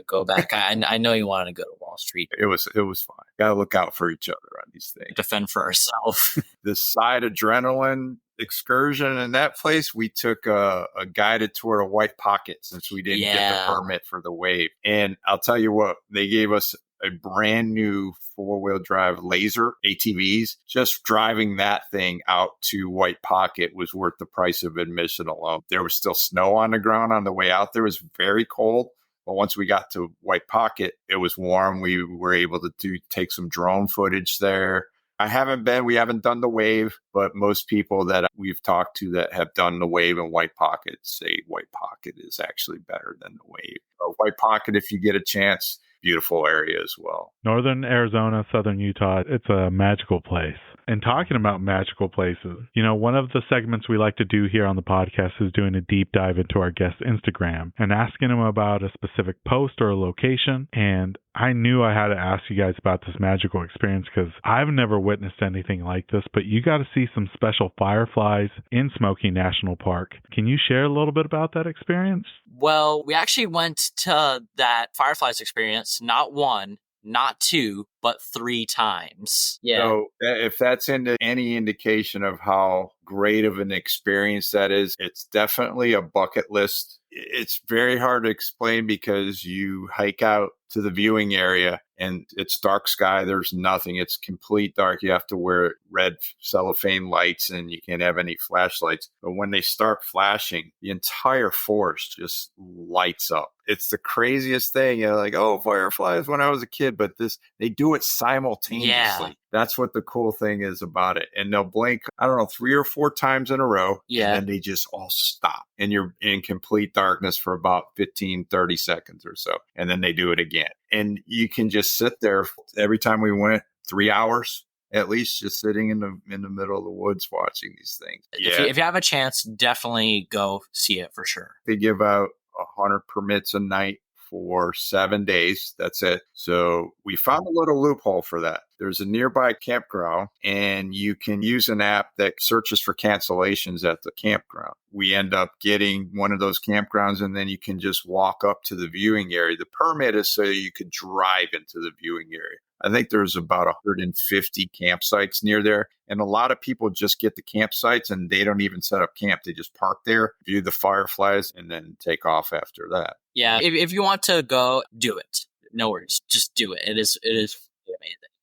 Speaker 3: go back.
Speaker 2: I know you wanted to go to Wall Street.
Speaker 3: It was fine. Got to look out for each other on these things.
Speaker 2: Defend for ourselves.
Speaker 3: The side adrenaline excursion in that place, we took a guided tour to White Pocket since we didn't get the permit for the wave. And I'll tell you what, they gave us a brand new 4-wheel drive laser ATVs. Just driving that thing out to White Pocket was worth the price of admission alone. There was still snow on the ground on the way out there. It was very cold. But once we got to White Pocket, it was warm. We were able to take some drone footage there. We haven't done the wave, but most people that we've talked to that have done the wave in White Pocket say White Pocket is actually better than the wave. White Pocket, if you get a chance, beautiful area as well.
Speaker 4: Northern Arizona, southern Utah, it's a magical place. And talking about magical places, one of the segments we like to do here on the podcast is doing a deep dive into our guest's Instagram and asking them about a specific post or a location. And I knew I had to ask you guys about this magical experience because I've never witnessed anything like this, but you got to see some special fireflies in Smoky National Park. Can you share a little bit about that experience?
Speaker 2: Well, we actually went to that fireflies experience, not 1, not 2, but 3 times. Yeah.
Speaker 3: So if that's any indication of how great of an experience that is, it's definitely a bucket list. It's very hard to explain because you hike out to the viewing area and it's dark sky. There's nothing. It's complete dark. You have to wear red cellophane lights and you can't have any flashlights. But when they start flashing, the entire forest just lights up. It's the craziest thing. You're like, oh, fireflies when I was a kid, but they do it simultaneously. Yeah. That's what the cool thing is about it. And they'll blink, 3 or 4 times in a row. Yeah. And then they just all stop. And you're in complete darkness for about 15, 30 seconds or so. And then they do it again. And you can just sit there every time we went 3 hours. At least just sitting in the middle of the woods watching these things.
Speaker 2: If you have a chance, definitely go see it for sure.
Speaker 3: They give out 100 permits a night for 7 days. That's it. So we found a little loophole for that. There's a nearby campground and you can use an app that searches for cancellations at the campground. We end up getting one of those campgrounds and then you can just walk up to the viewing area. The permit is so you could drive into the viewing area. I think there's about 150 campsites near there. And a lot of people just get the campsites and they don't even set up camp. They just park there, view the fireflies, and then take off after that.
Speaker 2: Yeah, if you want to go, do it. No worries. Just do it. It is amazing.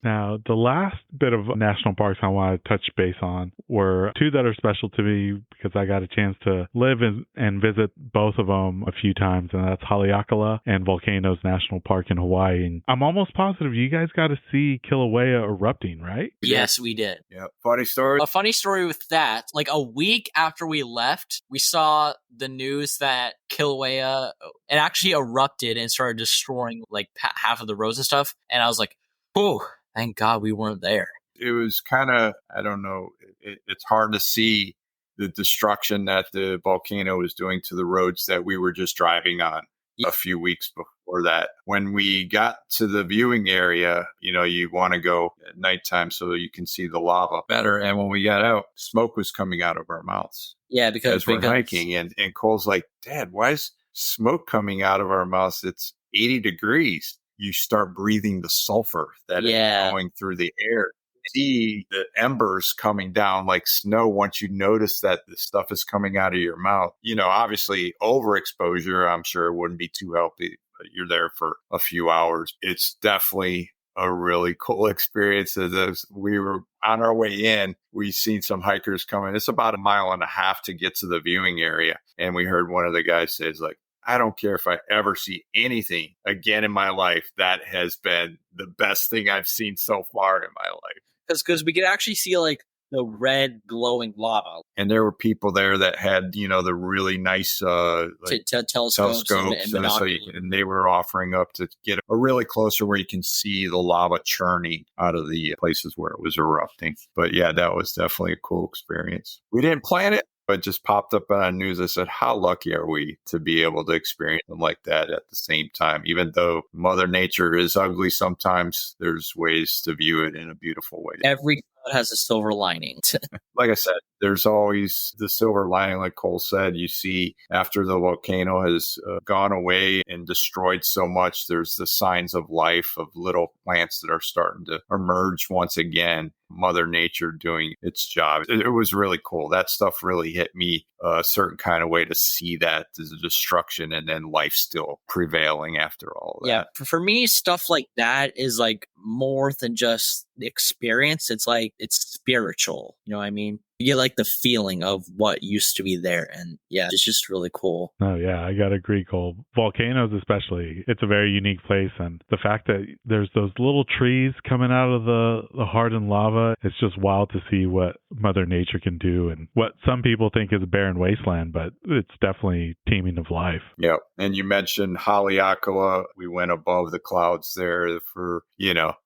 Speaker 4: Now, the last bit of national parks I want to touch base on were two that are special to me because I got a chance to live and visit both of them a few times, and that's Haleakala and Volcanoes National Park in Hawaii. And I'm almost positive you guys got to see Kilauea erupting, right?
Speaker 2: Yes, we did.
Speaker 3: Yeah. Funny story.
Speaker 2: A funny story with that, like a week after we left, we saw the news that Kilauea, it actually erupted and started destroying like half of the roads and stuff. And I was like, oh, thank God we weren't there.
Speaker 3: It was kind of, I don't know, it's hard to see the destruction that the volcano was doing to the roads that we were just driving on a few weeks before that. When we got to the viewing area, you want to go at nighttime so you can see the lava better. And when we got out, smoke was coming out of our mouths.
Speaker 2: Yeah, because
Speaker 3: we're hiking. And Cole's like, Dad, why is smoke coming out of our mouths? It's 80 degrees. You start breathing the sulfur that is going through the air. See the embers coming down like snow once you notice that the stuff is coming out of your mouth. Obviously overexposure, I'm sure wouldn't be too healthy. But you're there for a few hours. It's definitely a really cool experience. As we were on our way in, we seen some hikers coming. It's about 1.5 miles to get to the viewing area. And we heard one of the guys say, like, I don't care if I ever see anything again in my life. That has been the best thing I've seen so far in my life.
Speaker 2: Because we could actually see like the red glowing lava.
Speaker 3: And there were people there that had, the really nice
Speaker 2: telescopes
Speaker 3: and they were offering up to get a really closer where you can see the lava churning out of the places where it was erupting. But yeah, that was definitely a cool experience. We didn't plan it. But just popped up on the news. I said, how lucky are we to be able to experience them like that at the same time? Even though Mother Nature is ugly sometimes, there's ways to view it in a beautiful way.
Speaker 2: Every cloud has a silver lining.
Speaker 3: Like I said, there's always the silver lining. Like Cole said, you see after the volcano has gone away and destroyed so much, there's the signs of life of little plants that are starting to emerge once again. Mother Nature doing its job. It was really cool. That stuff really hit me a certain kind of way to see that as a destruction and then life still prevailing after all that.
Speaker 2: Yeah. For me, stuff like that is like more than just the experience. It's like, it's spiritual. You know what I mean? You get like the feeling of what used to be there. And yeah, it's just really cool.
Speaker 4: Oh, yeah, I got to agree, Cole. Volcanoes especially, it's a very unique place. And the fact that there's those little trees coming out of the hardened lava, it's just wild to see what Mother Nature can do and what some people think is a barren wasteland, but it's definitely teeming of life.
Speaker 3: Yep. And you mentioned Haleakala. We went above the clouds there for,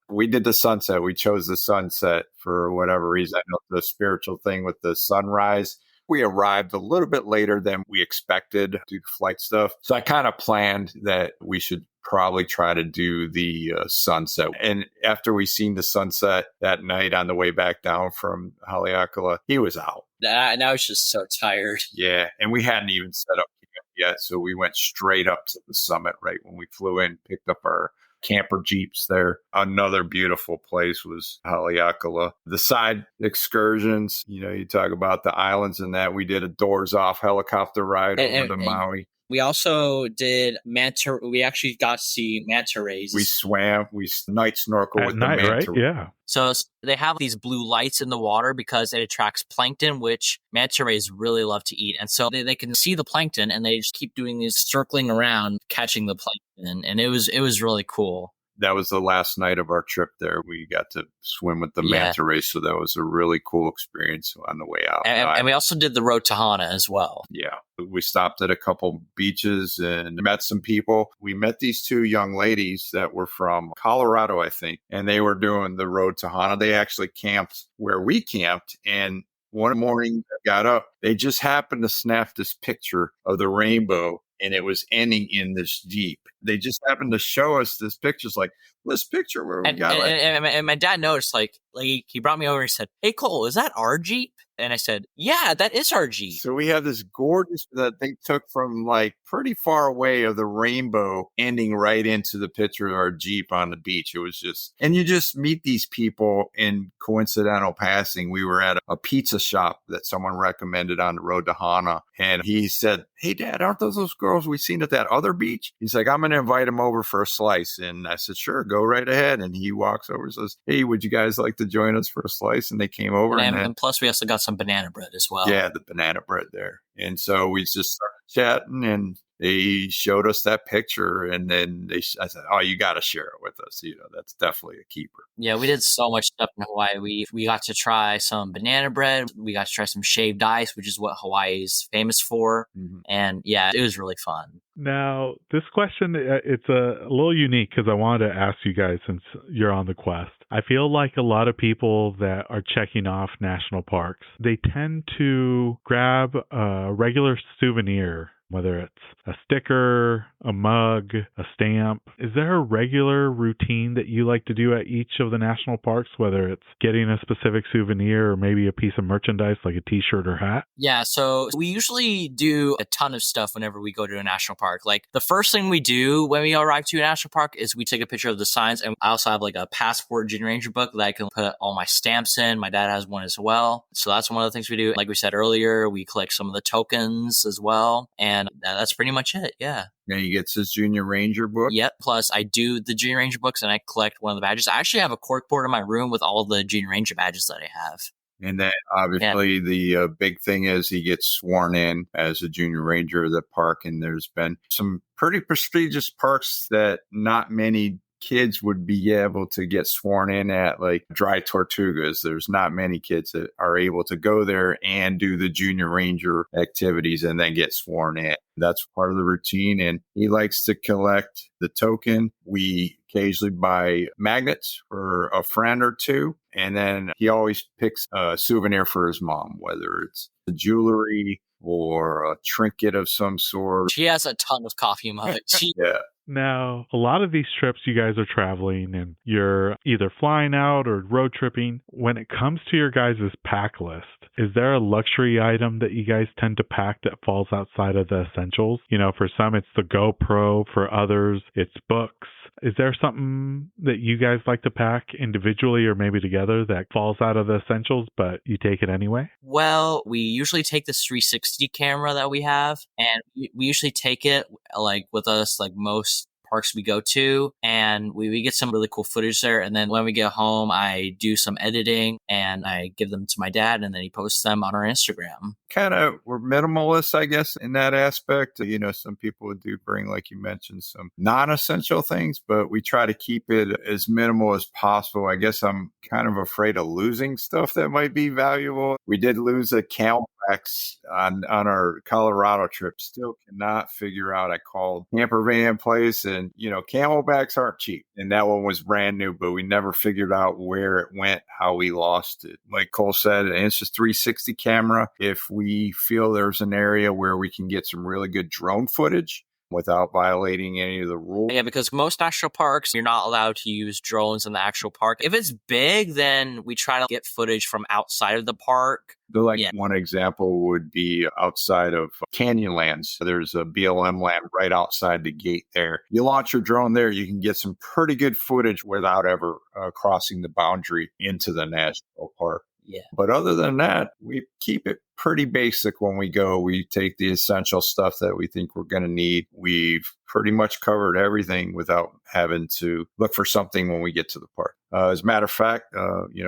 Speaker 3: we did the sunset. We chose the sunset for whatever reason. I know the spiritual thing with the sunrise. We arrived a little bit later than we expected to do flight stuff. So I kind of planned that we should probably try to do the sunset. And after we seen the sunset that night on the way back down from Haleakala, he was out.
Speaker 2: And I was just so tired.
Speaker 3: Yeah. And we hadn't even set up camp yet. So we went straight up to the summit right when we flew in, picked up our camper jeeps there. Another beautiful place was Haleakala. The side excursions, you talk about the islands and that. We did a doors off helicopter ride over to Maui.
Speaker 2: We also did we actually got to see manta rays.
Speaker 3: We swam, we night snorkel with the manta
Speaker 4: right? Yeah.
Speaker 2: So they have these blue lights in the water because it attracts plankton, which manta rays really love to eat. And so they can see the plankton and they just keep doing these circling around, catching the plankton. And it was really cool.
Speaker 3: That was the last night of our trip there. We got to swim with the manta rays. So that was a really cool experience on the way out.
Speaker 2: And we also did the road to Hana as well.
Speaker 3: Yeah. We stopped at a couple beaches and met some people. We met these two young ladies that were from Colorado, I think, and they were doing the road to Hana. They actually camped where we camped. And one morning I got up, they just happened to snap this picture of the rainbow and it was ending in this Jeep. They just happened to show us this picture. It's like, this picture where we got
Speaker 2: and my dad noticed, like he brought me over and he said, "Hey Cole, is that our Jeep?" And I said, "Yeah, that is our Jeep."
Speaker 3: So we have this gorgeous that they took from like pretty far away of the rainbow, ending right into the picture of our Jeep on the beach. It was just, and you just meet these people in coincidental passing. We were at a pizza shop that someone recommended on the road to Hana. And he said, "Hey Dad, aren't those girls we seen at that other beach?" He's like, "I'm going to invite them over for a slice." And I said, "Sure, go right ahead." And he walks over and says, "Hey, would you guys like to join us for a slice?" And they came over.
Speaker 2: And plus we also got some banana bread as well.
Speaker 3: Yeah, the banana bread there. And so we just started chatting and they showed us that picture. And then I said, "Oh, you got to share it with us. That's definitely a keeper."
Speaker 2: Yeah, we did so much stuff in Hawaii. We got to try some banana bread. We got to try some shaved ice, which is what Hawaii is famous for. Mm-hmm. And yeah, it was really fun.
Speaker 4: Now, this question, it's a little unique because I wanted to ask you guys since you're on the quest. I feel like a lot of people that are checking off national parks, they tend to grab a regular souvenir, whether it's a sticker, a mug, a stamp. Is there a regular routine that you like to do at each of the national parks, whether it's getting a specific souvenir or maybe a piece of merchandise like a t-shirt or hat?
Speaker 2: Yeah, so we usually do a ton of stuff whenever we go to a national park. Like the first thing we do when we arrive to a national park is we take a picture of the signs, and I also have like a passport Junior Ranger book that I can put all my stamps in. My dad has one as well. So that's one of the things we do. Like we said earlier, we collect some of the tokens as well. And that's pretty much it. Yeah.
Speaker 3: And he gets his Junior Ranger book.
Speaker 2: Yep. Plus, I do the Junior Ranger books and I collect one of the badges. I actually have a corkboard in my room with all the Junior Ranger badges that I have.
Speaker 3: And then obviously the big thing is he gets sworn in as a Junior Ranger of the park. And there's been some pretty prestigious parks that not many kids would be able to get sworn in at, like Dry Tortugas. There's not many kids that are able to go there and do the Junior Ranger activities and then get sworn in. That's part of the routine. And he likes to collect the token. We occasionally buy magnets for a friend or two. And then he always picks a souvenir for his mom, whether it's the jewelry or a trinket of some sort.
Speaker 2: She has a ton of coffee mugs.
Speaker 3: Yeah.
Speaker 4: Now, a lot of these trips you guys are traveling and you're either flying out or road tripping. When it comes to your guys' pack list, is there a luxury item that you guys tend to pack that falls outside of the essentials? For some, it's the GoPro. For others, it's books. Is there something that you guys like to pack individually or maybe together that falls out of the essentials, but you take it anyway?
Speaker 2: Well, we usually take this 360 camera that we have, and we usually take it like with us, like most parks we go to, and we get some really cool footage there. And then when we get home, I do some editing and I give them to my dad, and then he posts them on our Instagram.
Speaker 3: We're minimalists, I guess, in that aspect. Some people do bring, like you mentioned, some non-essential things, but we try to keep it as minimal as possible. I guess I'm kind of afraid of losing stuff that might be valuable. We did lose a camelbacks on our Colorado trip. Still cannot figure out. I called camper van place, and camelbacks aren't cheap. And that one was brand new, but we never figured out where it went, how we lost it. Like Cole said, it's just 360 camera. If we feel there's an area where we can get some really good drone footage without violating any of the rules.
Speaker 2: Yeah, because most national parks, you're not allowed to use drones in the actual park. If it's big, then we try to get footage from outside of the park.
Speaker 3: One example would be outside of Canyonlands. There's a BLM land right outside the gate there. You launch your drone there, you can get some pretty good footage without ever crossing the boundary into the national park.
Speaker 2: Yeah.
Speaker 3: But other than that, we keep it pretty basic when we go. We take the essential stuff that we think we're going to need. We've pretty much covered everything without having to look for something when we get to the park. As a matter of fact,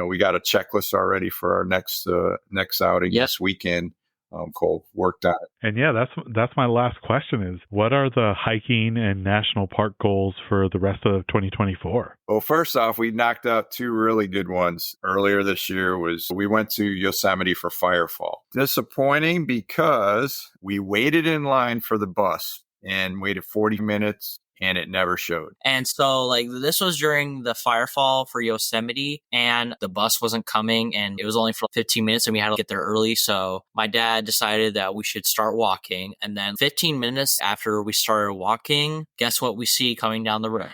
Speaker 3: we got a checklist already for our next outing this weekend. Cole worked on it.
Speaker 4: And yeah, that's my last question is, what are the hiking and national park goals for the rest of 2024?
Speaker 3: Well, first off, we knocked out two really good ones earlier this year. We went to Yosemite for Firefly. Disappointing because we waited in line for the bus and waited 40 minutes. and it never showed.
Speaker 2: And so like this was during the Firefly for Yosemite, and the bus wasn't coming, and it was only for 15 minutes and we had to get there early. So my dad decided that we should start walking. And then 15 minutes after we started walking, guess what we see coming down the road?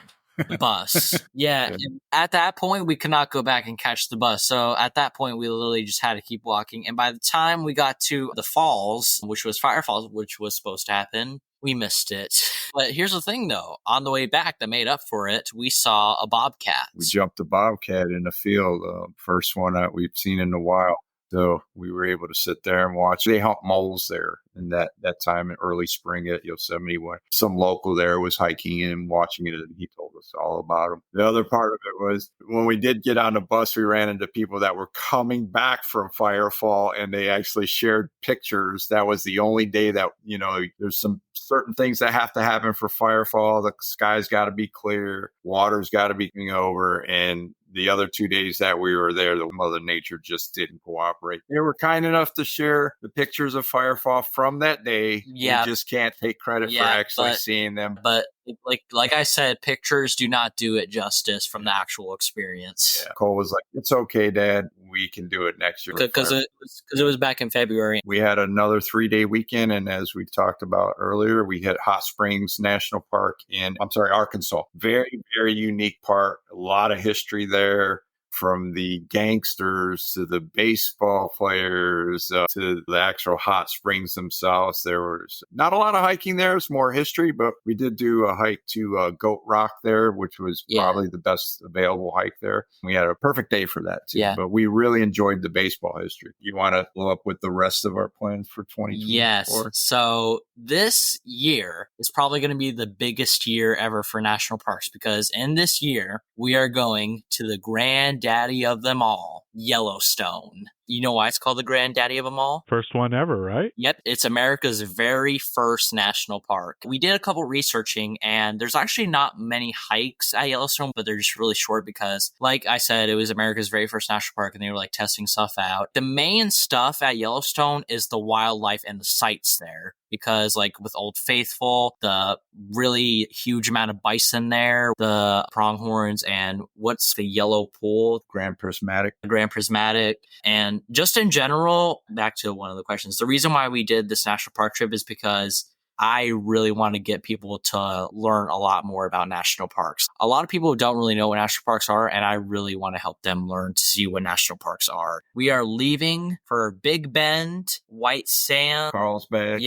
Speaker 2: The bus. Yeah. And at that point, we could not go back and catch the bus. So at that point, we literally just had to keep walking. And by the time we got to the falls, which was Firefly, which was supposed to happen, we missed it. But here's the thing, though. On the way back that made up for it, we saw a bobcat.
Speaker 3: We jumped a bobcat in the field, first one that we've seen in a while. So we were able to sit there and watch. They hunt moles there in that time in early spring at Yosemite. When some local there was hiking and watching it, and he told us all about them. The other part of it was when we did get on the bus, we ran into people that were coming back from Firefly, and they actually shared pictures. That was the only day that, there's some certain things that have to happen for Firefly. The sky's got to be clear, water's got to be over, and the other 2 days that we were there, the Mother Nature just didn't cooperate. They were kind enough to share the pictures of Firefly from that day.
Speaker 2: Yeah.
Speaker 3: You just can't take credit for actually seeing them.
Speaker 2: But like I said, pictures do not do it justice from the actual experience.
Speaker 3: Yeah. Cole was like, "It's okay, Dad. We can do it next year."
Speaker 2: Because it was back in February.
Speaker 3: We had another 3-day weekend, and as we talked about earlier, we hit Hot Springs National Park in Arkansas. Very, very unique park. A lot of history there. From the gangsters to the baseball players to the actual hot springs themselves. There was not a lot of hiking there. It's more history, but we did do a hike to Goat Rock there, which was probably the best available hike there. We had a perfect day for that too.
Speaker 2: Yeah.
Speaker 3: But we really enjoyed the baseball history. You want to blow up with the rest of our plans for 2024?
Speaker 2: Yes. So this year is probably going to be the biggest year ever for national parks, because in this year, we are going to the granddaddy of them all, Yellowstone. You know why it's called the granddaddy of them all?
Speaker 4: First one ever, right?
Speaker 2: Yep. It's America's very first national park. We did a couple researching, and there's actually not many hikes at Yellowstone, but they're just really short because, like I said, it was America's very first national park, and they were like testing stuff out. The main stuff at Yellowstone is the wildlife and the sights there. Because like with Old Faithful, the really huge amount of bison there, the pronghorns, and what's the yellow pool?
Speaker 3: Grand Prismatic.
Speaker 2: And just in general, back to one of the questions, the reason why we did this national park trip is because I really want to get people to learn a lot more about national parks. A lot of people don't really know what national parks are, and I really want to help them learn to see what national parks are. We are leaving for Big Bend, White Sand,
Speaker 3: Carlsbad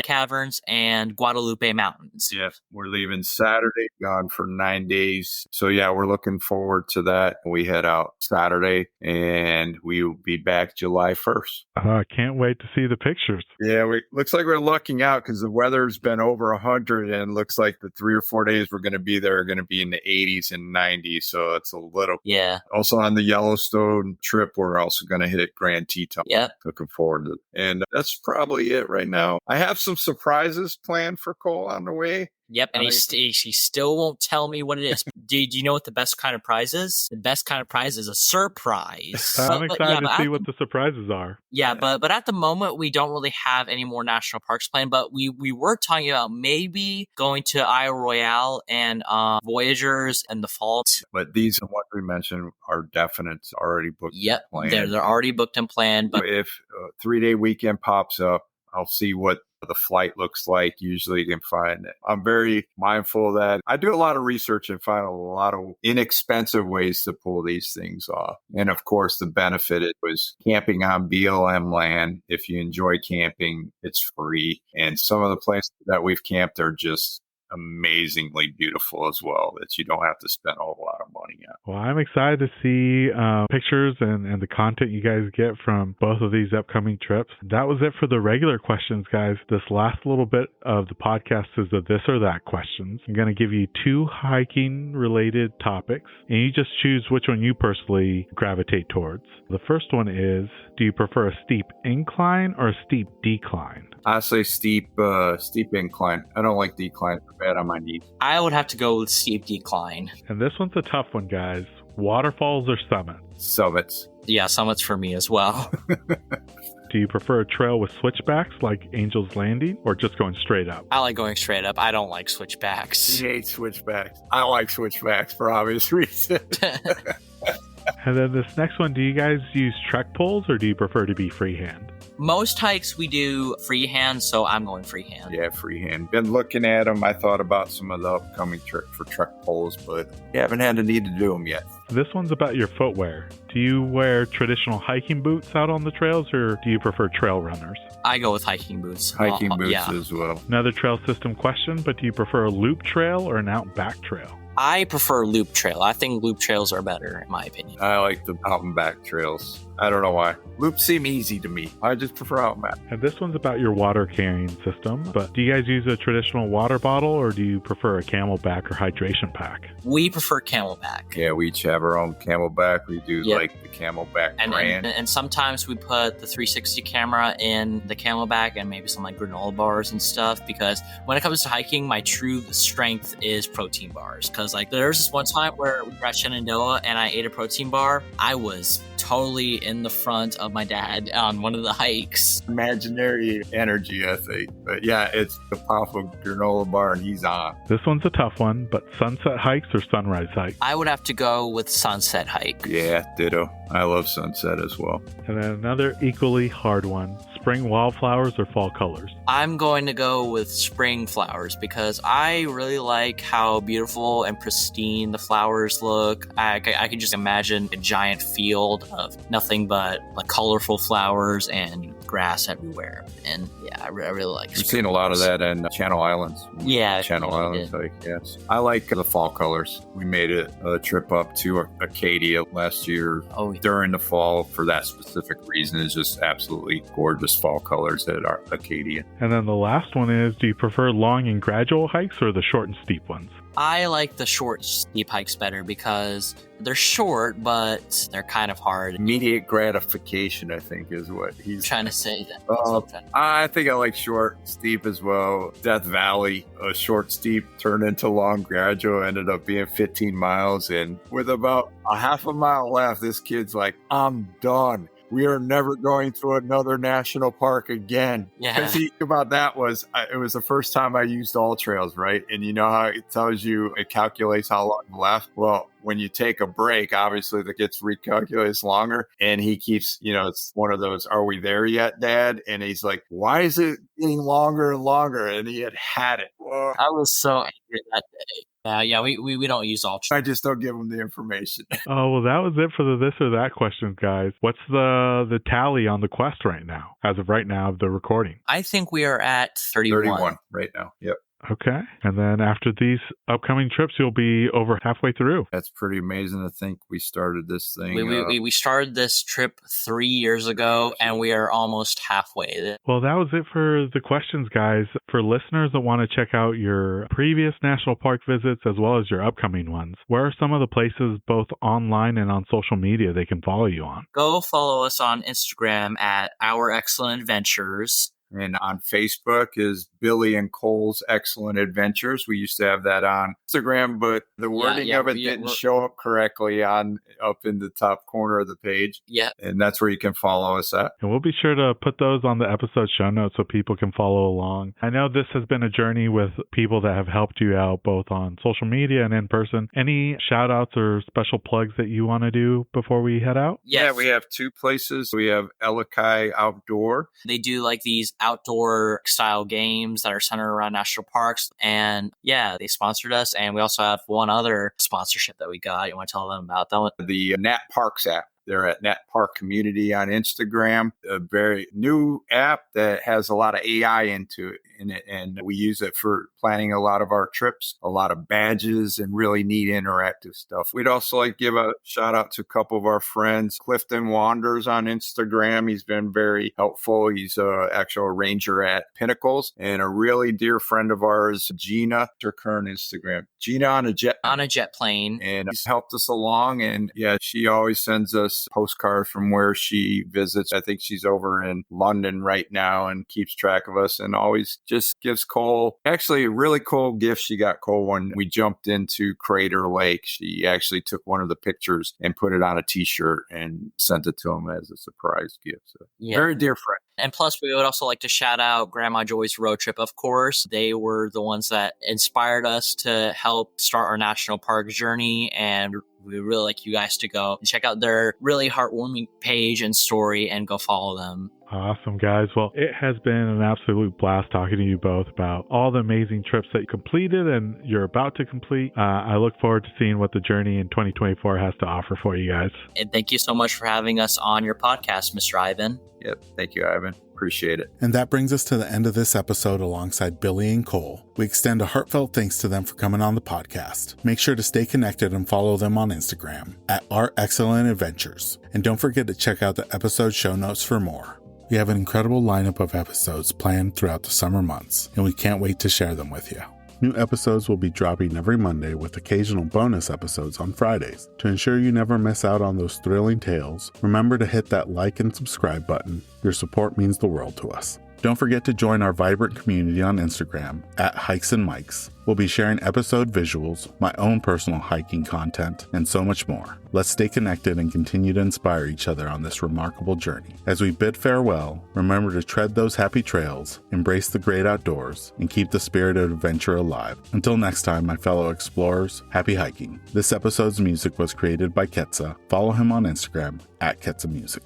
Speaker 2: Caverns, and Guadalupe Mountains.
Speaker 3: Yeah, we're leaving Saturday, gone for 9 days. So yeah, we're looking forward to that. We head out Saturday, and we will be back July 1st.
Speaker 4: I can't wait to see the pictures.
Speaker 3: Yeah, looks like we're lucking out because the weather's been over 100, and it looks like the 3 or 4 days we're going to be there are going to be in the 80s and 90s. So it's a little.
Speaker 2: Yeah.
Speaker 3: Also on the Yellowstone trip, we're also going to hit Grand Teton.
Speaker 2: Yep.
Speaker 3: Looking forward to it. And that's probably it right now. I have some surprises planned for Cole on the way.
Speaker 2: Yep, and he still won't tell me what it is. Do you know what the best kind of prize is? The best kind of prize is a surprise.
Speaker 4: I'm excited to see what the surprises are.
Speaker 2: Yeah, but at the moment, we don't really have any more national parks planned, but we were talking about maybe going to Isle Royale and Voyagers in the fall.
Speaker 3: But these, what we mentioned, are definite, already booked.
Speaker 2: Yep, they're already booked and planned. But
Speaker 3: if a 3-day weekend pops up, I'll see what the flight looks like. Usually you can find it. I'm very mindful of that. I do a lot of research and find a lot of inexpensive ways to pull these things off. And of course, the benefit was camping on BLM land. If you enjoy camping, it's free. And some of the places that we've camped are just amazingly beautiful as well, that you don't have to spend a whole lot of money on.
Speaker 4: Well, I'm excited to see pictures and the content you guys get from both of these upcoming trips. That was it for the regular questions, guys. This last little bit of the podcast is the this or that questions. I'm going to give you 2 hiking related topics, and you just choose which one you personally gravitate towards. The first one is, do you prefer a steep incline or a steep decline?
Speaker 3: I say steep incline. I don't like decline. It's bad on my knees.
Speaker 2: I would have to go with steep decline.
Speaker 4: And this one's a tough one, guys. Waterfalls or summits?
Speaker 3: Summits.
Speaker 2: Yeah, summits for me as well.
Speaker 4: Do you prefer a trail with switchbacks like Angel's Landing or just going straight up?
Speaker 2: I like going straight up. I don't like switchbacks.
Speaker 3: He hates switchbacks. I like switchbacks for obvious reasons.
Speaker 4: And then this next one, do you guys use trek poles or do you prefer to be freehand?
Speaker 2: Most hikes we do freehand, so I'm going freehand.
Speaker 3: Yeah, freehand. Been looking at them. I thought about some of the upcoming trips for trek poles, but haven't had the need to do them yet.
Speaker 4: This one's about your footwear. Do you wear traditional hiking boots out on the trails or do you prefer trail runners?
Speaker 2: I go with hiking boots.
Speaker 3: Hiking boots
Speaker 2: yeah.
Speaker 3: as well.
Speaker 4: Another trail system question, but do you prefer a loop trail or an out back trail?
Speaker 2: I prefer loop trail. I think loop trails are better, in my opinion.
Speaker 3: I like the out and back trails. I don't know why. Loops seem easy to me. I just prefer out and back.
Speaker 4: And this one's about your water carrying system, but do you guys use a traditional water bottle or do you prefer a Camelback or hydration pack?
Speaker 2: We prefer Camelback.
Speaker 3: Yeah, we each have our own Camelback. We do
Speaker 2: Yep.
Speaker 3: like the Camelback brand.
Speaker 2: And sometimes we put the 360 camera in the Camelback and maybe some like granola bars and stuff, because when it comes to hiking, my true strength is protein bars. Because like there was this one time where we were at Shenandoah and I ate a protein bar. I was totally in the front of my dad on one of the hikes.
Speaker 3: Imaginary energy, I think. But yeah, it's the powerful granola bar and he's on.
Speaker 4: This one's a tough one, but sunset hikes or sunrise hikes?
Speaker 2: I would have to go with sunset hike.
Speaker 3: Yeah, ditto. I love sunset as well.
Speaker 4: And then another equally hard one, spring wildflowers or fall colors?
Speaker 2: I'm going to go with spring flowers because I really like how beautiful and pristine the flowers look. I can just imagine a giant field of nothing but like colorful flowers and grass everywhere. And yeah, I really like
Speaker 3: We've seen a lot of that in Channel Islands.
Speaker 2: Yeah.
Speaker 3: Channel Islands, like, yes. I like the fall colors. We made a trip up to Acadia last year during the fall for that specific reason. It's just absolutely gorgeous fall colors at our Acadia.
Speaker 4: And then the last one is, do you prefer long and gradual hikes or the short and steep ones?
Speaker 2: I like the short, steep hikes better because they're short, but they're kind of hard.
Speaker 3: Immediate gratification, I think, is what he's
Speaker 2: trying to say. That.
Speaker 3: I think I like short, steep as well. Death Valley, a short, steep turned into long, gradual, ended up being 15 miles. And with about a half a mile left, this kid's like, I'm done. We are never going to another national park again.
Speaker 2: Yeah.
Speaker 3: Because about that was, it was the first time I used AllTrails, right? And you know how it tells you, it calculates how long left? Well, when you take a break, obviously that gets recalculated longer. And he keeps, it's one of those, are we there yet, Dad? And he's like, why is it getting longer and longer? And he had it. Whoa.
Speaker 2: I was so angry that day. Yeah, we don't use AllTrails.
Speaker 3: I just don't give them the information.
Speaker 4: Oh, well, that was it for the this or that questions, guys. What's the tally on the quest right now, as of right now of the recording?
Speaker 2: I think we are at 31.
Speaker 3: 31 right now. Yep.
Speaker 4: Okay. And then after these upcoming trips, you'll be over halfway through.
Speaker 3: That's pretty amazing to think we started this thing.
Speaker 2: We started this trip 3 years ago, and we are almost halfway.
Speaker 4: Well, that was it for the questions, guys. For listeners that want to check out your previous national park visits as well as your upcoming ones, where are some of the places both online and on social media they can follow you on?
Speaker 2: Go follow us on Instagram at Our Excellent Adventures.
Speaker 3: And on Facebook is Billy and Cole's Excellent Adventures. We used to have that on Instagram, but the wording of it didn't show up correctly up in the top corner of the page.
Speaker 2: Yeah.
Speaker 3: And that's where you can follow us at.
Speaker 4: And we'll be sure to put those on the episode show notes so people can follow along. I know this has been a journey with people that have helped you out both on social media and in person. Any shout outs or special plugs that you want to do before we head out?
Speaker 2: Yes.
Speaker 3: Yeah, we have two places. We have Elikai Outdoor.
Speaker 2: They do like these outdoor style games that are centered around national parks. And yeah, they sponsored us. And we also have one other sponsorship that we got. You want to tell them about that one?
Speaker 3: The Nat Parks app. They're at Nat Park Community on Instagram, a very new app that has a lot of AI in it. And we use it for planning a lot of our trips, a lot of badges and really neat interactive stuff. We'd also like to give a shout out to a couple of our friends. Clifton Wanders on Instagram. He's been very helpful. He's an actual ranger at Pinnacles, and a really dear friend of ours, Gina, her current Instagram. Gina on a jet
Speaker 2: plane.
Speaker 3: And he's helped us along. And yeah, she always sends us postcards from where she visits. I think she's over in London right now and keeps track of us and always just gives Cole actually a really cool gift she got Cole when we jumped into Crater Lake. She actually took one of the pictures and put it on a t-shirt and sent it to him as a surprise gift. So, very dear friend.
Speaker 2: And plus, we would also like to shout out Grandma Joy's road trip, of course. They were the ones that inspired us to help start our national park journey. And we really like you guys to go check out their really heartwarming page and story and go follow them.
Speaker 4: Awesome, guys. Well, it has been an absolute blast talking to you both about all the amazing trips that you completed and you're about to complete. I look forward to seeing what the journey in 2024 has to offer for you guys.
Speaker 2: And thank you so much for having us on your podcast, Mr. Ivan.
Speaker 3: Yep. Thank you, Ivan. Appreciate it.
Speaker 1: And that brings us to the end of this episode alongside Billy and Cole. We extend a heartfelt thanks to them for coming on the podcast. Make sure to stay connected and follow them on Instagram at Our Excellent Adventures. And don't forget to check out the episode show notes for more. We have an incredible lineup of episodes planned throughout the summer months, and we can't wait to share them with you. New episodes will be dropping every Monday with occasional bonus episodes on Fridays. To ensure you never miss out on those thrilling tales, remember to hit that like and subscribe button. Your support means the world to us. Don't forget to join our vibrant community on Instagram at Hikes and Mics. We'll be sharing episode visuals, my own personal hiking content, and so much more. Let's stay connected and continue to inspire each other on this remarkable journey. As we bid farewell, remember to tread those happy trails, embrace the great outdoors, and keep the spirit of adventure alive. Until next time, my fellow explorers, happy hiking. This episode's music was created by Ketsa. Follow him on Instagram at Ketsa Music.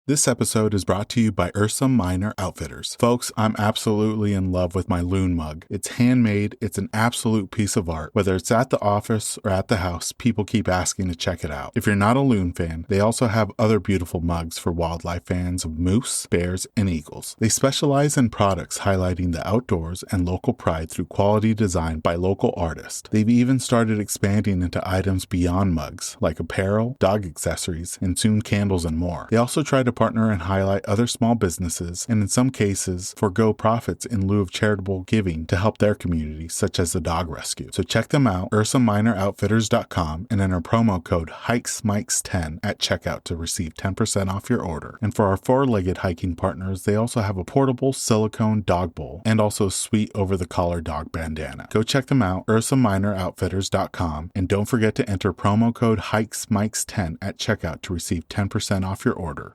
Speaker 1: This episode is brought to you by Ursa Minor Outfitters. Folks, I'm absolutely in love with my loon mug. It's handmade, it's an absolute piece of art. Whether it's at the office or at the house, people keep asking to check it out. If you're not a loon fan, they also have other beautiful mugs for wildlife fans of moose, bears, and eagles. They specialize in products highlighting the outdoors and local pride through quality design by local artists. They've even started expanding into items beyond mugs, like apparel, dog accessories, and soon candles and more. They also try to partner and highlight other small businesses, and in some cases, forego profits in lieu of charitable giving to help their community, such as the dog rescue. So check them out, ursaminooroutfitters.com, and enter promo code HikesMikes10 at checkout to receive 10% off your order. And for our four-legged hiking partners, they also have a portable silicone dog bowl and also a sweet over-the-collar dog bandana. Go check them out, ursaminooroutfitters.com, and don't forget to enter promo code HikesMikes10 at checkout to receive 10% off your order.